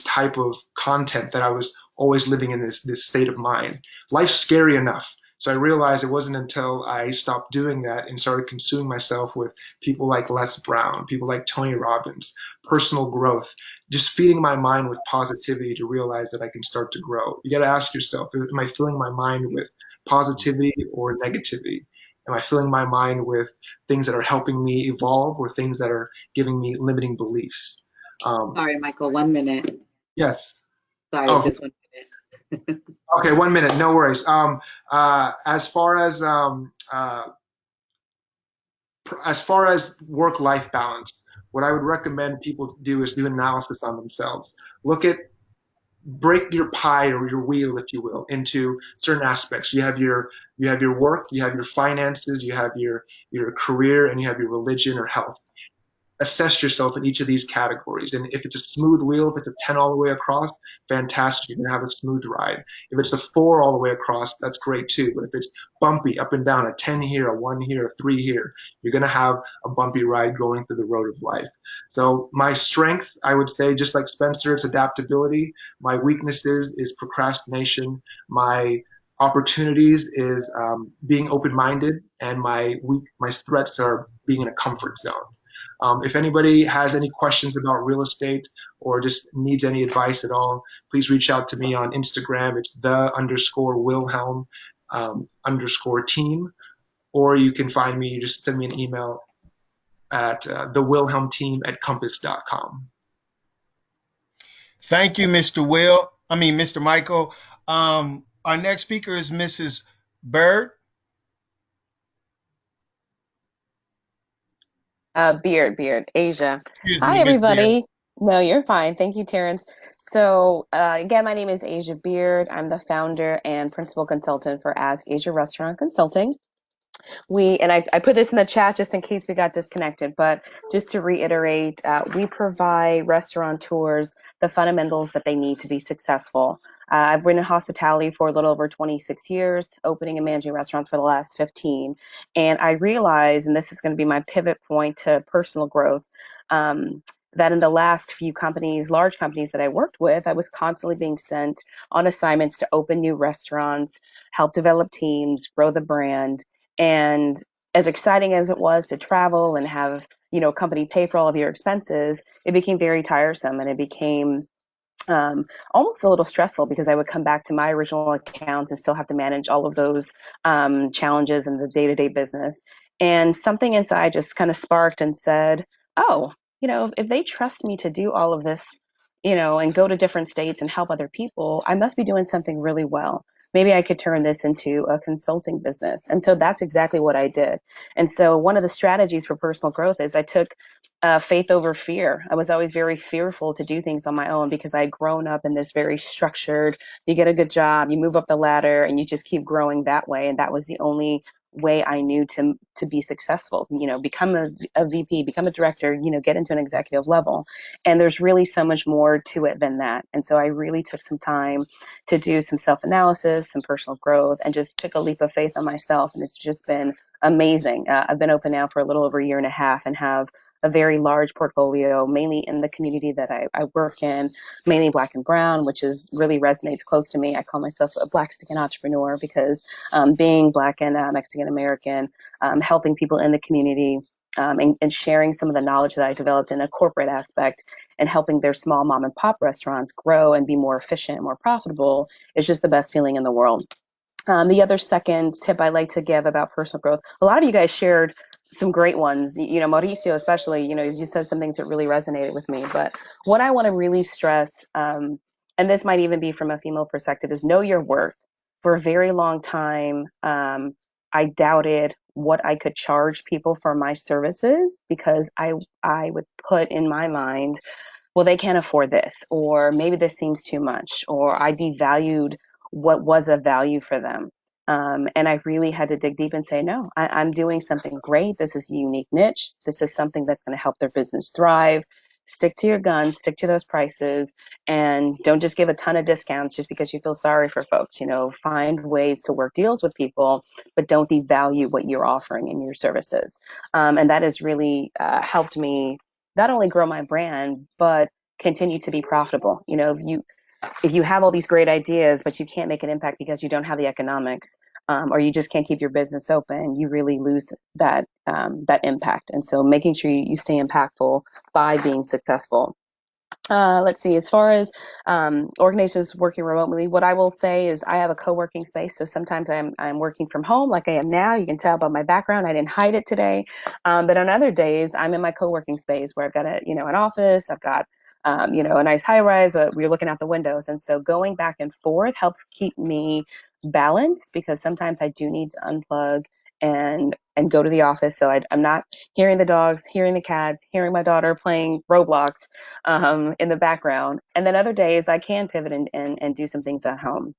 type of content that I was always living in this state of mind. Life's scary enough. So I realized it wasn't until I stopped doing that and started consuming myself with people like Les Brown, people like Tony Robbins, personal growth, just feeding my mind with positivity to realize that I can start to grow. You got to ask yourself, am I filling my mind with positivity or negativity? Am I filling my mind with things that are helping me evolve or things that are giving me limiting beliefs? Sorry, Michael, 1 minute. Yes. Sorry, Oh. just 1 minute. Okay, 1 minute, no worries. As far as work-life balance, what I would recommend people do is do analysis on themselves. Break your pie or your wheel, if you will, into certain aspects. You have your work, you have your finances, you have your career, and you have your religion or health. Assess yourself in each of these categories. And if it's a smooth wheel, if it's a 10 all the way across, fantastic, you're gonna have a smooth ride. If it's a 4 all the way across, that's great too. But if it's bumpy up and down, a 10 here, a 1 here, a 3 here, you're gonna have a bumpy ride going through the road of life. So my strengths, I would say, just like Spencer, it's adaptability. My weaknesses is procrastination. My opportunities is being open-minded, and my threats are being in a comfort zone. If anybody has any questions about real estate or just needs any advice at all, please reach out to me on Instagram. It's _Wilhelm_team. or you can find me, just send me an email at thewilhelmteam@compass.com. Thank you, Mr. Michael. Our next speaker is Mrs. Bird. Beard, Asia. Excuse Hi, me, Miss Beard. everybody. No, you're fine. Thank you, Terrence. So, again, my name is Asia Beard. I'm the founder and principal consultant for Ask Asia Restaurant Consulting. I put this in the chat just in case we got disconnected, but just to reiterate, we provide restaurateurs the fundamentals that they need to be successful. I've been in hospitality for a little over 26 years, opening and managing restaurants for the last 15. And I realized, and this is going to be my pivot point to personal growth, that in the last few companies, large companies that I worked with, I was constantly being sent on assignments to open new restaurants, help develop teams, grow the brand. And as exciting as it was to travel and have, company pay for all of your expenses, it became very tiresome, and it became almost a little stressful because I would come back to my original accounts and still have to manage all of those challenges in the day-to-day business. And something inside just kind of sparked and said, oh, if they trust me to do all of this, and go to different states and help other people, I must be doing something really well. Maybe I could turn this into a consulting business. And so that's exactly what I did. And so one of the strategies for personal growth is I took faith over fear. I was always very fearful to do things on my own because I had grown up in this very structured, you get a good job, you move up the ladder, and you just keep growing that way. And that was the only way I knew to be successful, become a VP, become a director, get into an executive level. And there's really so much more to it than that. And so I really took some time to do some self-analysis, some personal growth, and just took a leap of faith on myself. And it's just been amazing. I've been open now for a little over a year and a half and have a very large portfolio, mainly in the community that I work in, mainly Black and Brown, which really resonates close to me. I call myself a Black Mexican entrepreneur because being Black and Mexican American, helping people in the community, and sharing some of the knowledge that I developed in a corporate aspect and helping their small mom and pop restaurants grow and be more efficient and more profitable is just the best feeling in the world. The other second tip I like to give about personal growth, a lot of you guys shared some great ones, Mauricio especially, you said some things that really resonated with me. But what I want to really stress, and this might even be from a female perspective, is know your worth. For a very long time, I doubted what I could charge people for my services because I would put in my mind, well, they can't afford this, or maybe this seems too much, or I devalued what was of value for them. And I really had to dig deep and say, no, I'm doing something great. This is a unique niche. This is something that's going to help their business thrive. Stick to your guns, stick to those prices, and don't just give a ton of discounts just because you feel sorry for folks. Find ways to work deals with people, but don't devalue what you're offering in your services. And that has really helped me not only grow my brand, but continue to be profitable. If you have all these great ideas, but you can't make an impact because you don't have the economics, or you just can't keep your business open, you really lose that impact. And so making sure you stay impactful by being successful. Let's see, as far as organizations working remotely, what I will say is I have a co-working space. So sometimes I'm working from home like I am now. You can tell by my background, I didn't hide it today. But on other days, I'm in my co-working space where I've got an office, I've got a nice high rise, we're looking out the windows. And so going back and forth helps keep me balanced because sometimes I do need to unplug and go to the office. So I'm not hearing the dogs, hearing the cats, hearing my daughter playing Roblox in the background. And then other days I can pivot and do some things at home.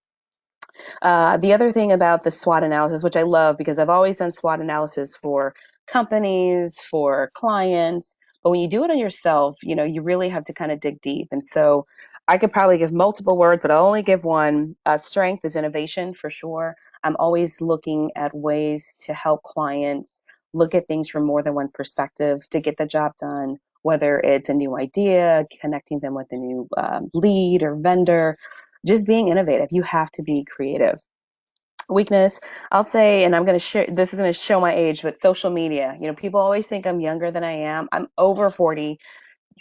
The other thing about the SWOT analysis, which I love because I've always done SWOT analysis for companies, for clients, but when you do it on yourself, you really have to kind of dig deep. And so I could probably give multiple words, but I'll only give one. Strength is innovation for sure. I'm always looking at ways to help clients look at things from more than one perspective to get the job done, whether it's a new idea, connecting them with a new lead or vendor, just being innovative. You have to be creative. Weakness, I'll say, and I'm going to share, this is going to show my age, but social media. People always think I'm younger than I am. I'm over 40.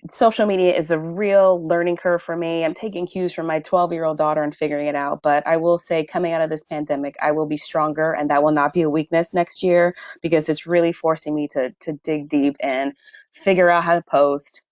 social media is a real learning curve for me. I'm taking cues from my 12-year-old daughter and figuring it out. But I will say, coming out of this pandemic, I will be stronger, and that will not be a weakness next year, because it's really forcing me to dig deep and figure out how to post.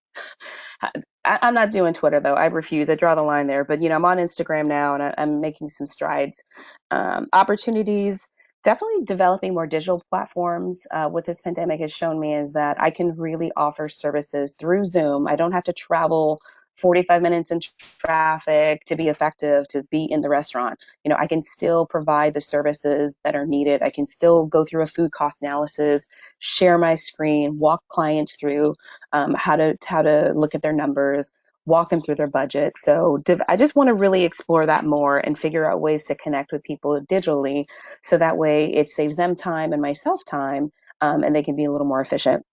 I'm not doing Twitter though. I refuse. I draw the line there. But I'm on Instagram now, and I'm making some strides. Opportunities, definitely developing more digital platforms. What this pandemic has shown me is that I can really offer services through Zoom. I don't have to travel 45 minutes in traffic to be effective, to be in the restaurant. I can still provide the services that are needed. I can still go through a food cost analysis, share my screen, walk clients through how to look at their numbers, walk them through their budget. So I just want to really explore that more and figure out ways to connect with people digitally, so that way it saves them time and myself time, and they can be a little more efficient.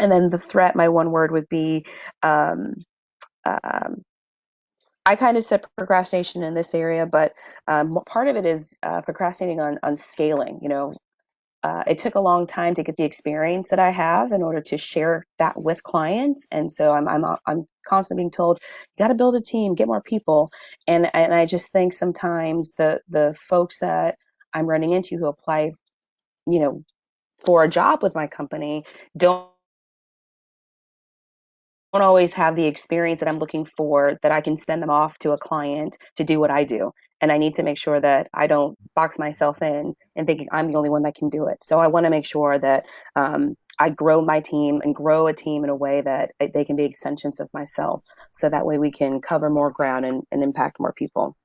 And then the threat, my one word would be, um, um, I kind of said procrastination in this area, but part of it is procrastinating on scaling. It took a long time to get the experience that I have in order to share that with clients. And so I'm constantly being told, you got to build a team, get more people. And I just think sometimes the folks that I'm running into who apply, for a job with my company, don't always have the experience that I'm looking for, that I can send them off to a client to do what I do. And I need to make sure that I don't box myself in and thinking I'm the only one that can do it. So I want to make sure that I grow my team and grow a team in a way that they can be extensions of myself. So that way we can cover more ground and impact more people.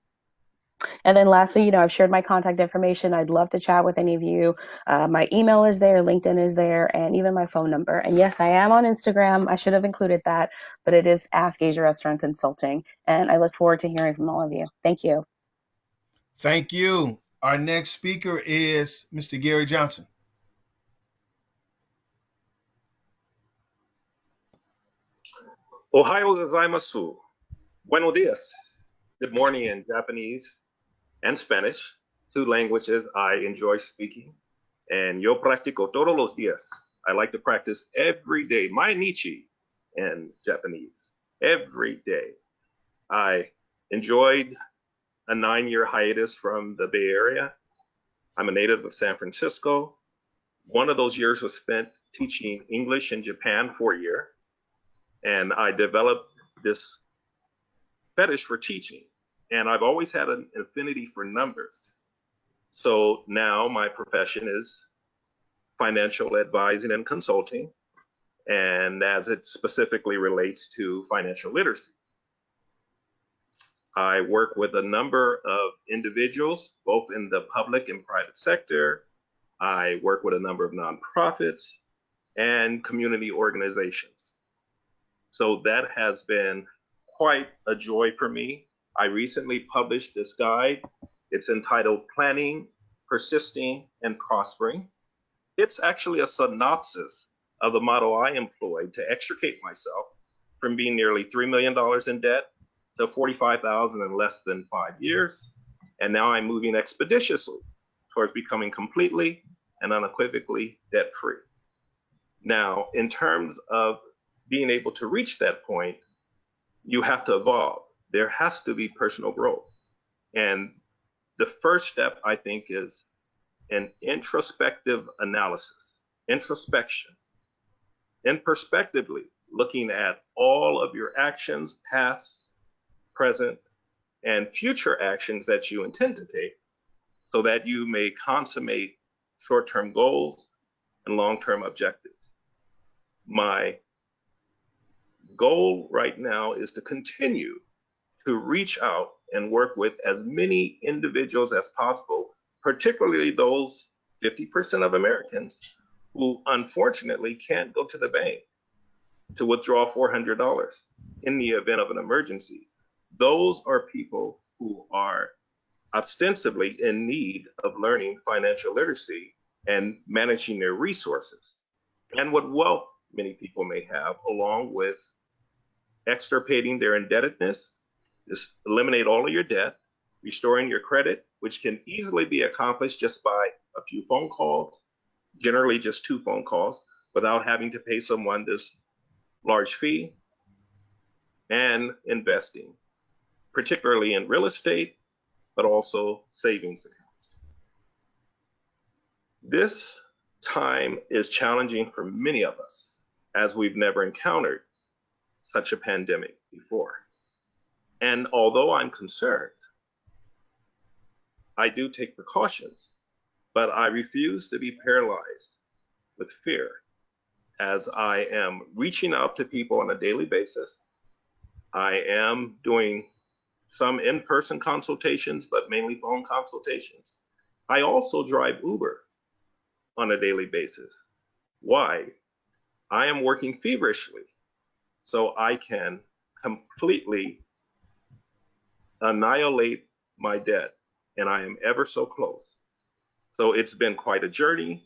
And then lastly, I've shared my contact information. I'd love to chat with any of you. My email is there, LinkedIn is there, and even my phone number. And yes, I am on Instagram. I should have included that, but it is Ask Asia Restaurant Consulting. And I look forward to hearing from all of you. Thank you. Thank you. Our next speaker is Mr. Gary Johnson. Ohayo gozaimasu. Buenos dias. Good morning in Japanese and Spanish, two languages I enjoy speaking. And yo practico todos los días. I like to practice every day, mainichi in Japanese, every day. I enjoyed a 9-year hiatus from the Bay Area. I'm a native of San Francisco. One of those years was spent teaching English in Japan for a year. And I developed this fetish for teaching. And I've always had an affinity for numbers. So now my profession is financial advising and consulting, and as it specifically relates to financial literacy. I work with a number of individuals, both in the public and private sector. I work with a number of nonprofits and community organizations. So that has been quite a joy for me. I recently published this guide. It's entitled Planning, Persisting, and Prospering. It's actually a synopsis of the model I employed to extricate myself from being nearly $3 million in debt to $45,000 in less than 5 years. And now I'm moving expeditiously towards becoming completely and unequivocally debt-free. Now, in terms of being able to reach that point, you have to evolve. There has to be personal growth. And the first step, I think, is an introspective analysis, introspection, and perspectively looking at all of your actions, past, present, and future actions that you intend to take, so that you may consummate short-term goals and long-term objectives. My goal right now is to continue to reach out and work with as many individuals as possible, particularly those 50% of Americans who unfortunately can't go to the bank to withdraw $400 in the event of an emergency. Those are people who are ostensibly in need of learning financial literacy and managing their resources, and what wealth many people may have, along with extirpating their indebtedness. Just eliminate all of your debt, restoring your credit, which can easily be accomplished just by a few phone calls, generally just 2 phone calls, without having to pay someone this large fee. and investing, particularly in real estate, but also savings accounts. This time is challenging for many of us, as we've never encountered such a pandemic before. And although I'm concerned, I do take precautions, but I refuse to be paralyzed with fear as I am reaching out to people on a daily basis. I am doing some in-person consultations, but mainly phone consultations. I also drive Uber on a daily basis. Why? I am working feverishly so I can completely annihilate my debt, and I am ever so close. So it's been quite a journey,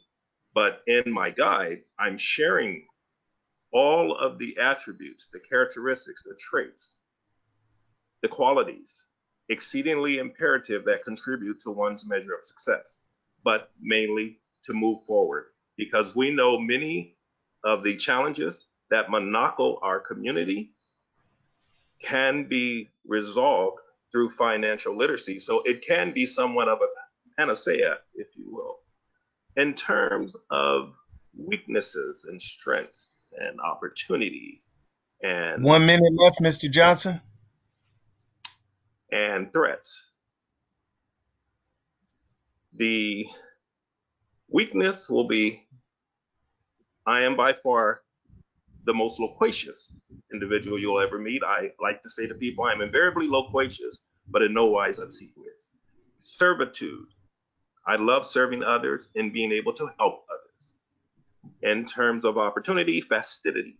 but in my guide, I'm sharing all of the attributes, the characteristics, the traits, the qualities, exceedingly imperative that contribute to one's measure of success, but mainly to move forward, because we know many of the challenges that monocle our community can be resolved through financial literacy. So it can be somewhat of a panacea, if you will, in terms of weaknesses and strengths and opportunities and 1 minute left, Mr. Johnson. and threats. The weakness will be, I am by far the most loquacious individual you'll ever meet. I like to say to people, I'm invariably loquacious, but in no wise obsequious. Servitude. I love serving others and being able to help others. In terms of opportunity, fastidity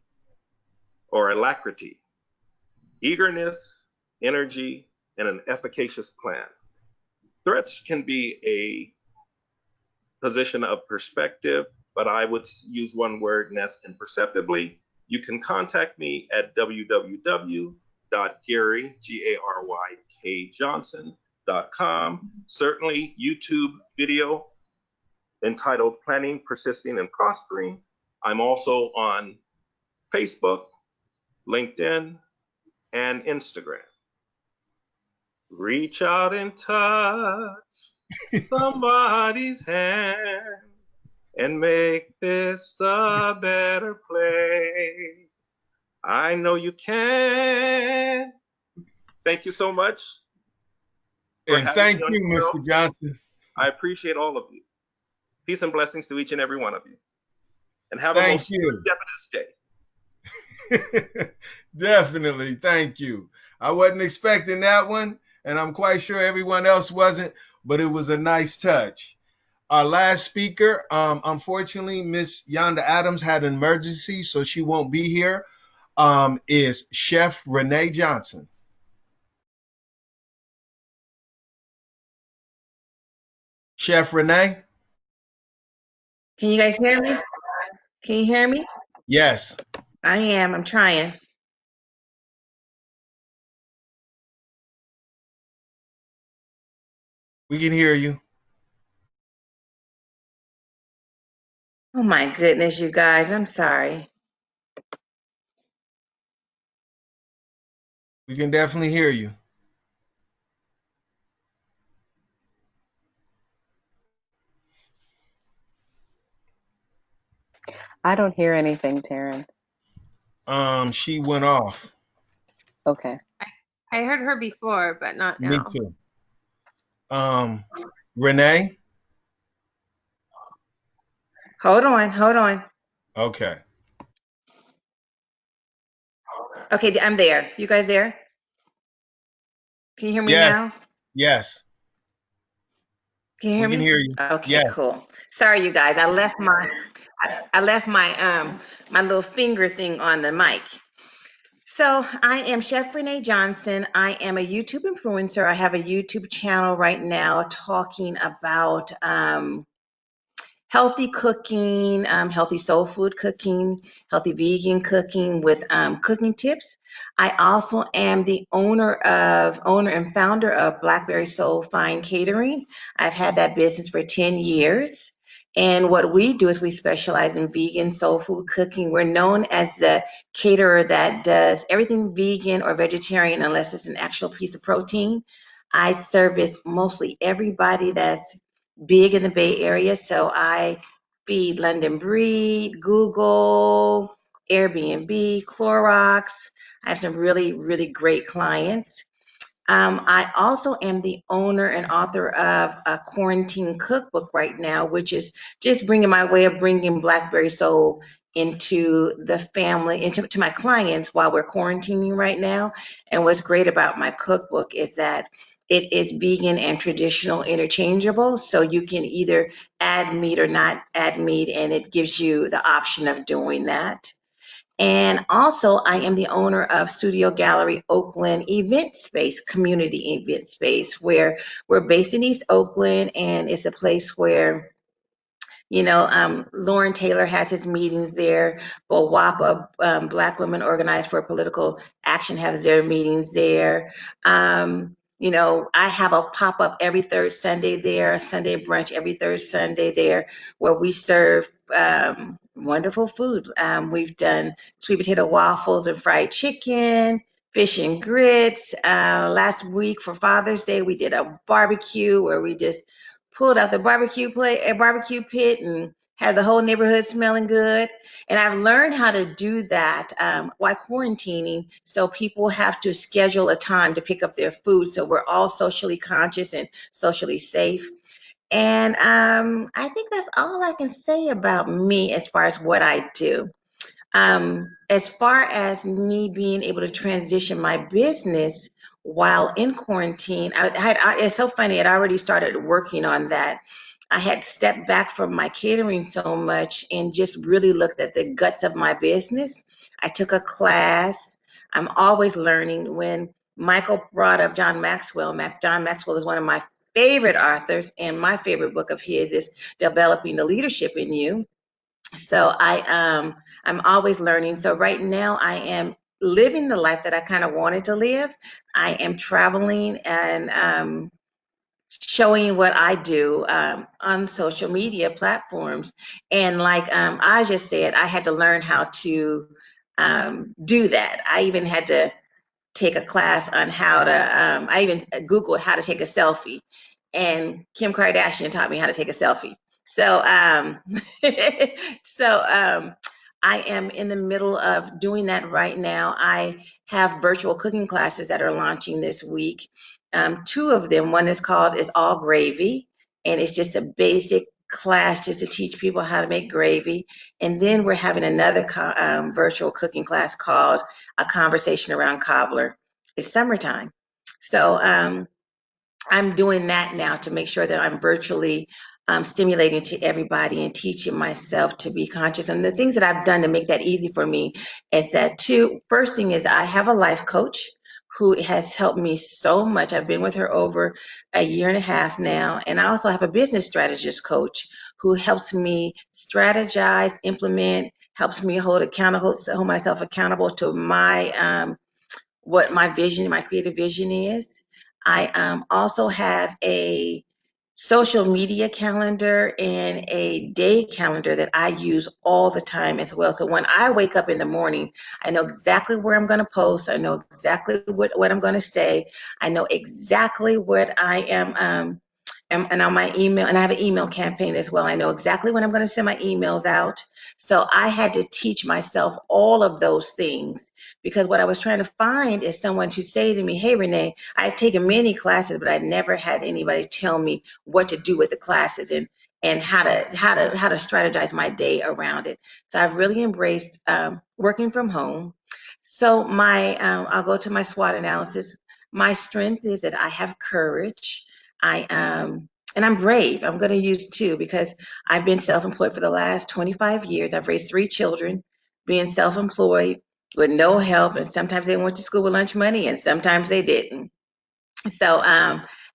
or alacrity, eagerness, energy, and an efficacious plan. Threats can be a position of perspective, but I would use one word, and that's imperceptibly. You can contact me at www.GaryJohnson.com. Certainly YouTube video entitled Planning, Persisting, and Prospering. I'm also on Facebook, LinkedIn, and Instagram. Reach out and touch somebody's hand and make this a better place. I know you can. Thank you so much. And thank you, Mr. Johnson. I appreciate all of you. Peace and blessings to each and every one of you. And have a most serendipitous day. Definitely. Thank you. I wasn't expecting that one, and I'm quite sure everyone else wasn't, but it was a nice touch. Our last speaker, unfortunately, Miss Yonda Adams had an emergency, so she won't be here, is Chef Renee Johnson. Chef Renee? Can you guys hear me? Can you hear me? Yes. I'm trying. We can hear you. Oh my goodness, you guys, I'm sorry. We can definitely hear you. I don't hear anything, Terrence. She went off. Okay. I heard her before, but not now. Me too. Renee? Hold on. Okay. Okay, I'm there. You guys there? Can you hear me now? Yes. Can you hear me? We can hear you. Okay, yes. Cool. Sorry, you guys. I left my my little finger thing on the mic. So I am Chef Renee Johnson. I am a YouTube influencer. I have a YouTube channel right now talking about healthy cooking, healthy soul food cooking, healthy vegan cooking with cooking tips. I also am the owner and founder of Blackberry Soul Fine Catering. I've had that business for 10 years. And what we do is we specialize in vegan soul food cooking. We're known as the caterer that does everything vegan or vegetarian unless it's an actual piece of protein. I service mostly everybody that's big in the Bay Area. So I feed London Breed, Google, Airbnb, Clorox. I have some really, really great clients. I also am the owner and author of a quarantine cookbook right now, which is just bringing my way of bringing Blackberry Soul into the family, into to my clients while we're quarantining right now. And what's great about my cookbook is that it is vegan and traditional interchangeable. So you can either add meat or not add meat, and it gives you the option of doing that. And also, I am the owner of Studio Gallery Oakland Event Space, community event space, where we're based in East Oakland, and it's a place where Lauren Taylor has his meetings there. BOWAPA, Black Women Organized for Political Action, has their meetings there. I have a pop-up every third Sunday there, a Sunday brunch every third Sunday there, where we serve wonderful food. We've done sweet potato waffles and fried chicken, fish and grits. Last week for Father's Day, we did a barbecue where we just pulled out the barbecue pit and had the whole neighborhood smelling good. And I've learned how to do that while quarantining. So people have to schedule a time to pick up their food. So we're all socially conscious and socially safe. And I think that's all I can say about me as far as what I do. As far as me being able to transition my business while in quarantine, it's so funny. I'd already started working on that. I had stepped back from my catering so much and just really looked at the guts of my business. I took a class. I'm always learning. When Michael brought up John Maxwell, John Maxwell is one of my favorite authors, and my favorite book of his is Developing the Leadership in You. So I'm always learning. So right now I am living the life that I kind of wanted to live. I am traveling and showing what I do on social media platforms. And like I just said, I had to learn how to do that. I even had to take a class on how to, I even Googled how to take a selfie, and Kim Kardashian taught me how to take a selfie. So, I am in the middle of doing that right now. I have virtual cooking classes that are launching this week. Two of them, one is called It's All Gravy, and it's just a basic class just to teach people how to make gravy. And then we're having another virtual cooking class called A Conversation Around Cobbler. It's summertime. So I'm doing that now to make sure that I'm virtually stimulating to everybody and teaching myself to be conscious. And the things that I've done to make that easy for me is that first thing is I have a life coach who has helped me so much. I've been with her over a year and a half now. And I also have a business strategist coach who helps me strategize, implement, helps me hold myself accountable to my what my vision, my creative vision is. I also have a social media calendar and a day calendar that I use all the time as well. So when I wake up in the morning, I know exactly where I'm going to post. I know exactly what I'm going to say. I know exactly what I am, and on my email, and I have an email campaign as well. I know exactly when I'm going to send my emails out. So I had to teach myself all of those things, because what I was trying to find is someone to say to me, hey, Renee, I've taken many classes, but I never had anybody tell me what to do with the classes and how to strategize my day around it. So I've really embraced working from home. So I'll go to my SWOT analysis. My strength is that I have courage. And I'm brave. I'm going to use two because I've been self-employed for the last 25 years. I've raised 3 children, being self-employed with no help, and sometimes they went to school with lunch money and sometimes they didn't. So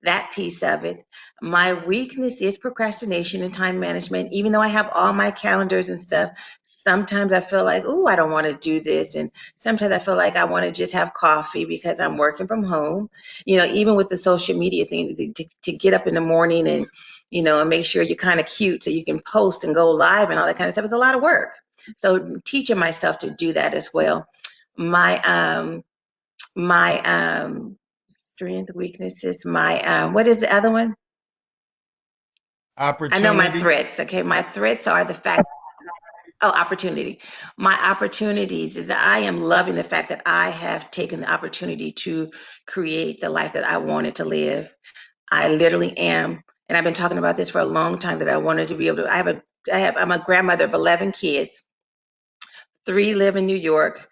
that piece of it. My weakness is procrastination and time management. Even though I have all my calendars and stuff, sometimes I feel like, oh, I don't want to do this. And sometimes I feel like I want to just have coffee because I'm working from home. Even with the social media thing, to get up in the morning and, and make sure you're kind of cute so you can post and go live and all that kind of stuff is a lot of work. So teaching myself to do that as well. My strength, weaknesses, what is the other one? I know my Opportunity. threats. Okay, my threats are the fact. Oh, opportunity. My opportunities is that I am loving the fact that I have taken the opportunity to create the life that I wanted to live. I literally am, and I've been talking about this for a long time, that I wanted to be able to. I'm a grandmother of 11 kids. 3 live in New York.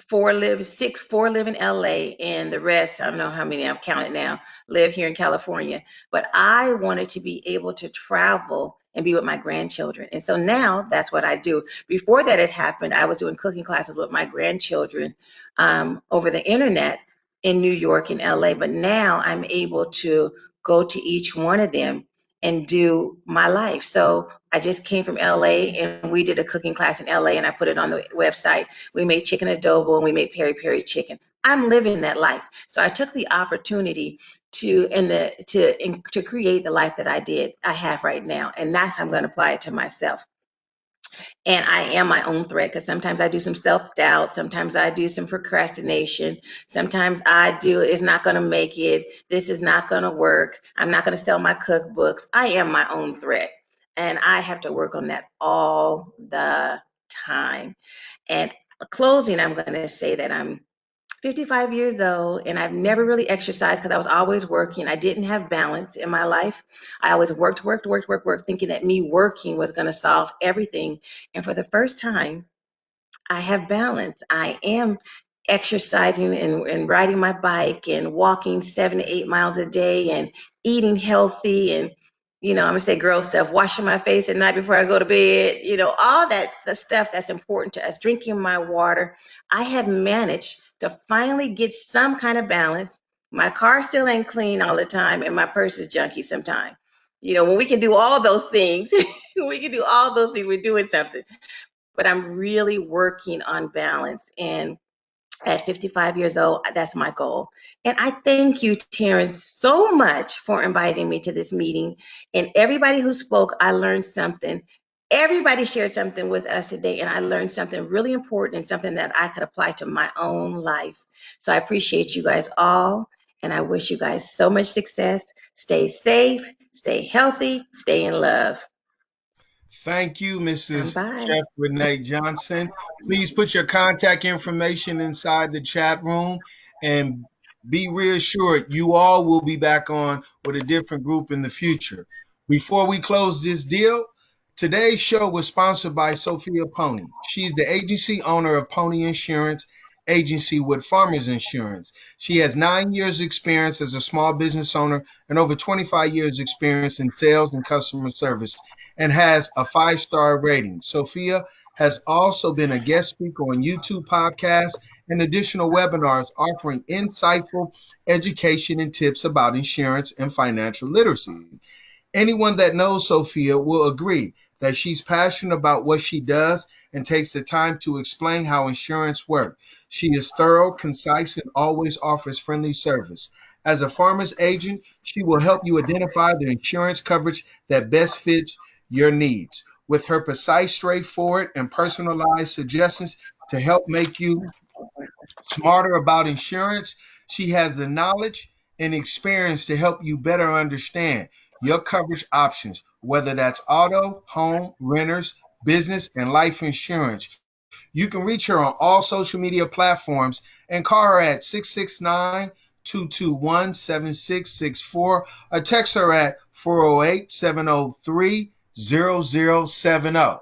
Four live in LA, and the rest, I don't know how many I've counted now, live here in California. But I wanted to be able to travel and be with my grandchildren. And so now that's what I do. Before that had happened, I was doing cooking classes with my grandchildren over the internet in New York and LA. But now I'm able to go to each one of them and do my life. So I just came from LA, and we did a cooking class in LA, and I put it on the website. We made chicken adobo and we made peri peri chicken. I'm living that life. So I took the opportunity to create the life that I have right now. And that's how I'm going to apply it to myself. And I am my own threat, because sometimes I do some self-doubt. Sometimes I do some procrastination. Sometimes I do, it's not going to make it. This is not going to work. I'm not going to sell my cookbooks. I am my own threat. And I have to work on that all the time. And closing, I'm going to say that I'm 55 years old, and I've never really exercised because I was always working. I didn't have balance in my life. I always worked, thinking that me working was going to solve everything. And for the first time, I have balance. I am exercising and riding my bike and walking 7 to 8 miles a day and eating healthy and, I'm gonna say girl stuff, washing my face at night before I go to bed, all that the stuff that's important to us, drinking my water. I have managed to finally get some kind of balance. My car still ain't clean all the time, and my purse is junky sometimes. When we can do all those things, we're doing something. But I'm really working on balance. And at 55 years old, that's my goal. And I thank you, Terrence, so much for inviting me to this meeting. And everybody who spoke, I learned something. Everybody shared something with us today, and I learned something really important and something that I could apply to my own life. So I appreciate you guys all, and I wish you guys so much success. Stay safe, stay healthy, stay in love. Thank you, Mrs. Bye. Chef Renee Johnson. Please put your contact information inside the chat room, and be reassured you all will be back on with a different group in the future. Before we close this deal, today's show was sponsored by Sofia Pony. She's the agency owner of Pony Insurance Agency with Farmers Insurance. She has 9 years experience as a small business owner and over 25 years experience in sales and customer service, and has a 5-star rating. Sophia has also been a guest speaker on YouTube podcasts and additional webinars offering insightful education and tips about insurance and financial literacy. Anyone that knows Sophia will agree that she's passionate about what she does and takes the time to explain how insurance works. She is thorough, concise, and always offers friendly service. As a farmer's agent, she will help you identify the insurance coverage that best fits your needs. With her precise, straightforward, and personalized suggestions to help make you smarter about insurance, she has the knowledge and experience to help you better understand your coverage options, whether that's auto, home, renters, business, and life insurance. You can reach her on all social media platforms and call her at 669-221-7664 or text her at 408-703-0070.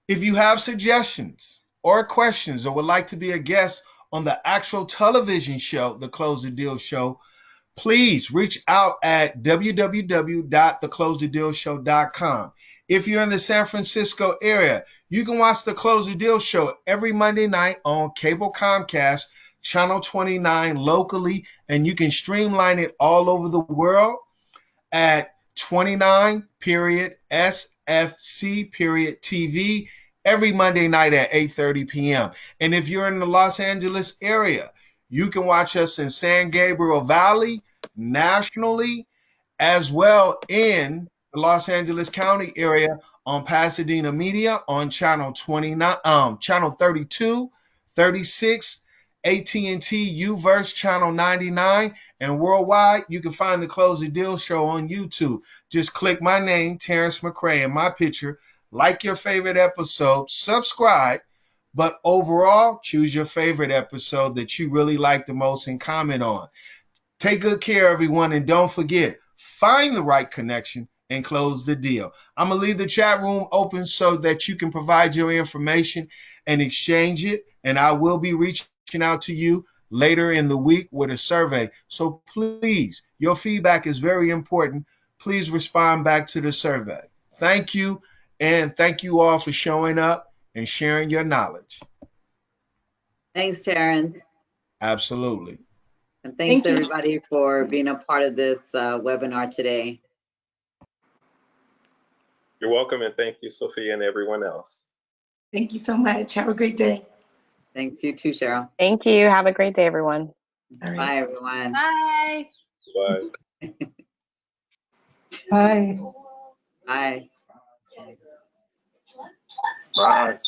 If you have suggestions or questions or would like to be a guest on the actual television show, The Close the Deal Show, please reach out at www.theclosethedealshow.com. If you're in the San Francisco area, you can watch The Close the Deal Show every Monday night on cable Comcast, channel 29 locally, and you can streamline it all over the world. at 29.SFC.TV every Monday night at 8:30 p.m. And if you're in the Los Angeles area, you can watch us in San Gabriel Valley, nationally, as well in the Los Angeles County area on Pasadena Media on channel 29, channel 32, 36, AT&T Uverse channel 99, and worldwide you can find the Close the Deal show on YouTube. Just click my name, Terrence McCray, and my picture, like your favorite episode, subscribe, but overall choose your favorite episode that you really like the most and comment on. Take good care, everyone, and don't forget, find the right connection and close the deal. I'm going to leave the chat room open so that you can provide your information and exchange it, and I will be reaching out to you later in the week with a survey. So please, your feedback is very important. Please respond back to the survey. Thank you, and thank you all for showing up and sharing your knowledge. Thanks, Terrence. Absolutely. And thanks Thank you. everybody for being a part of this webinar today. You're welcome, and thank you, Sophia, and everyone else. Thank you so much. Have a great day. Thanks, you too, Cheryl. Thank you. Have a great day, everyone. All right. Bye, everyone. Bye. Bye. Bye. Bye. Bye.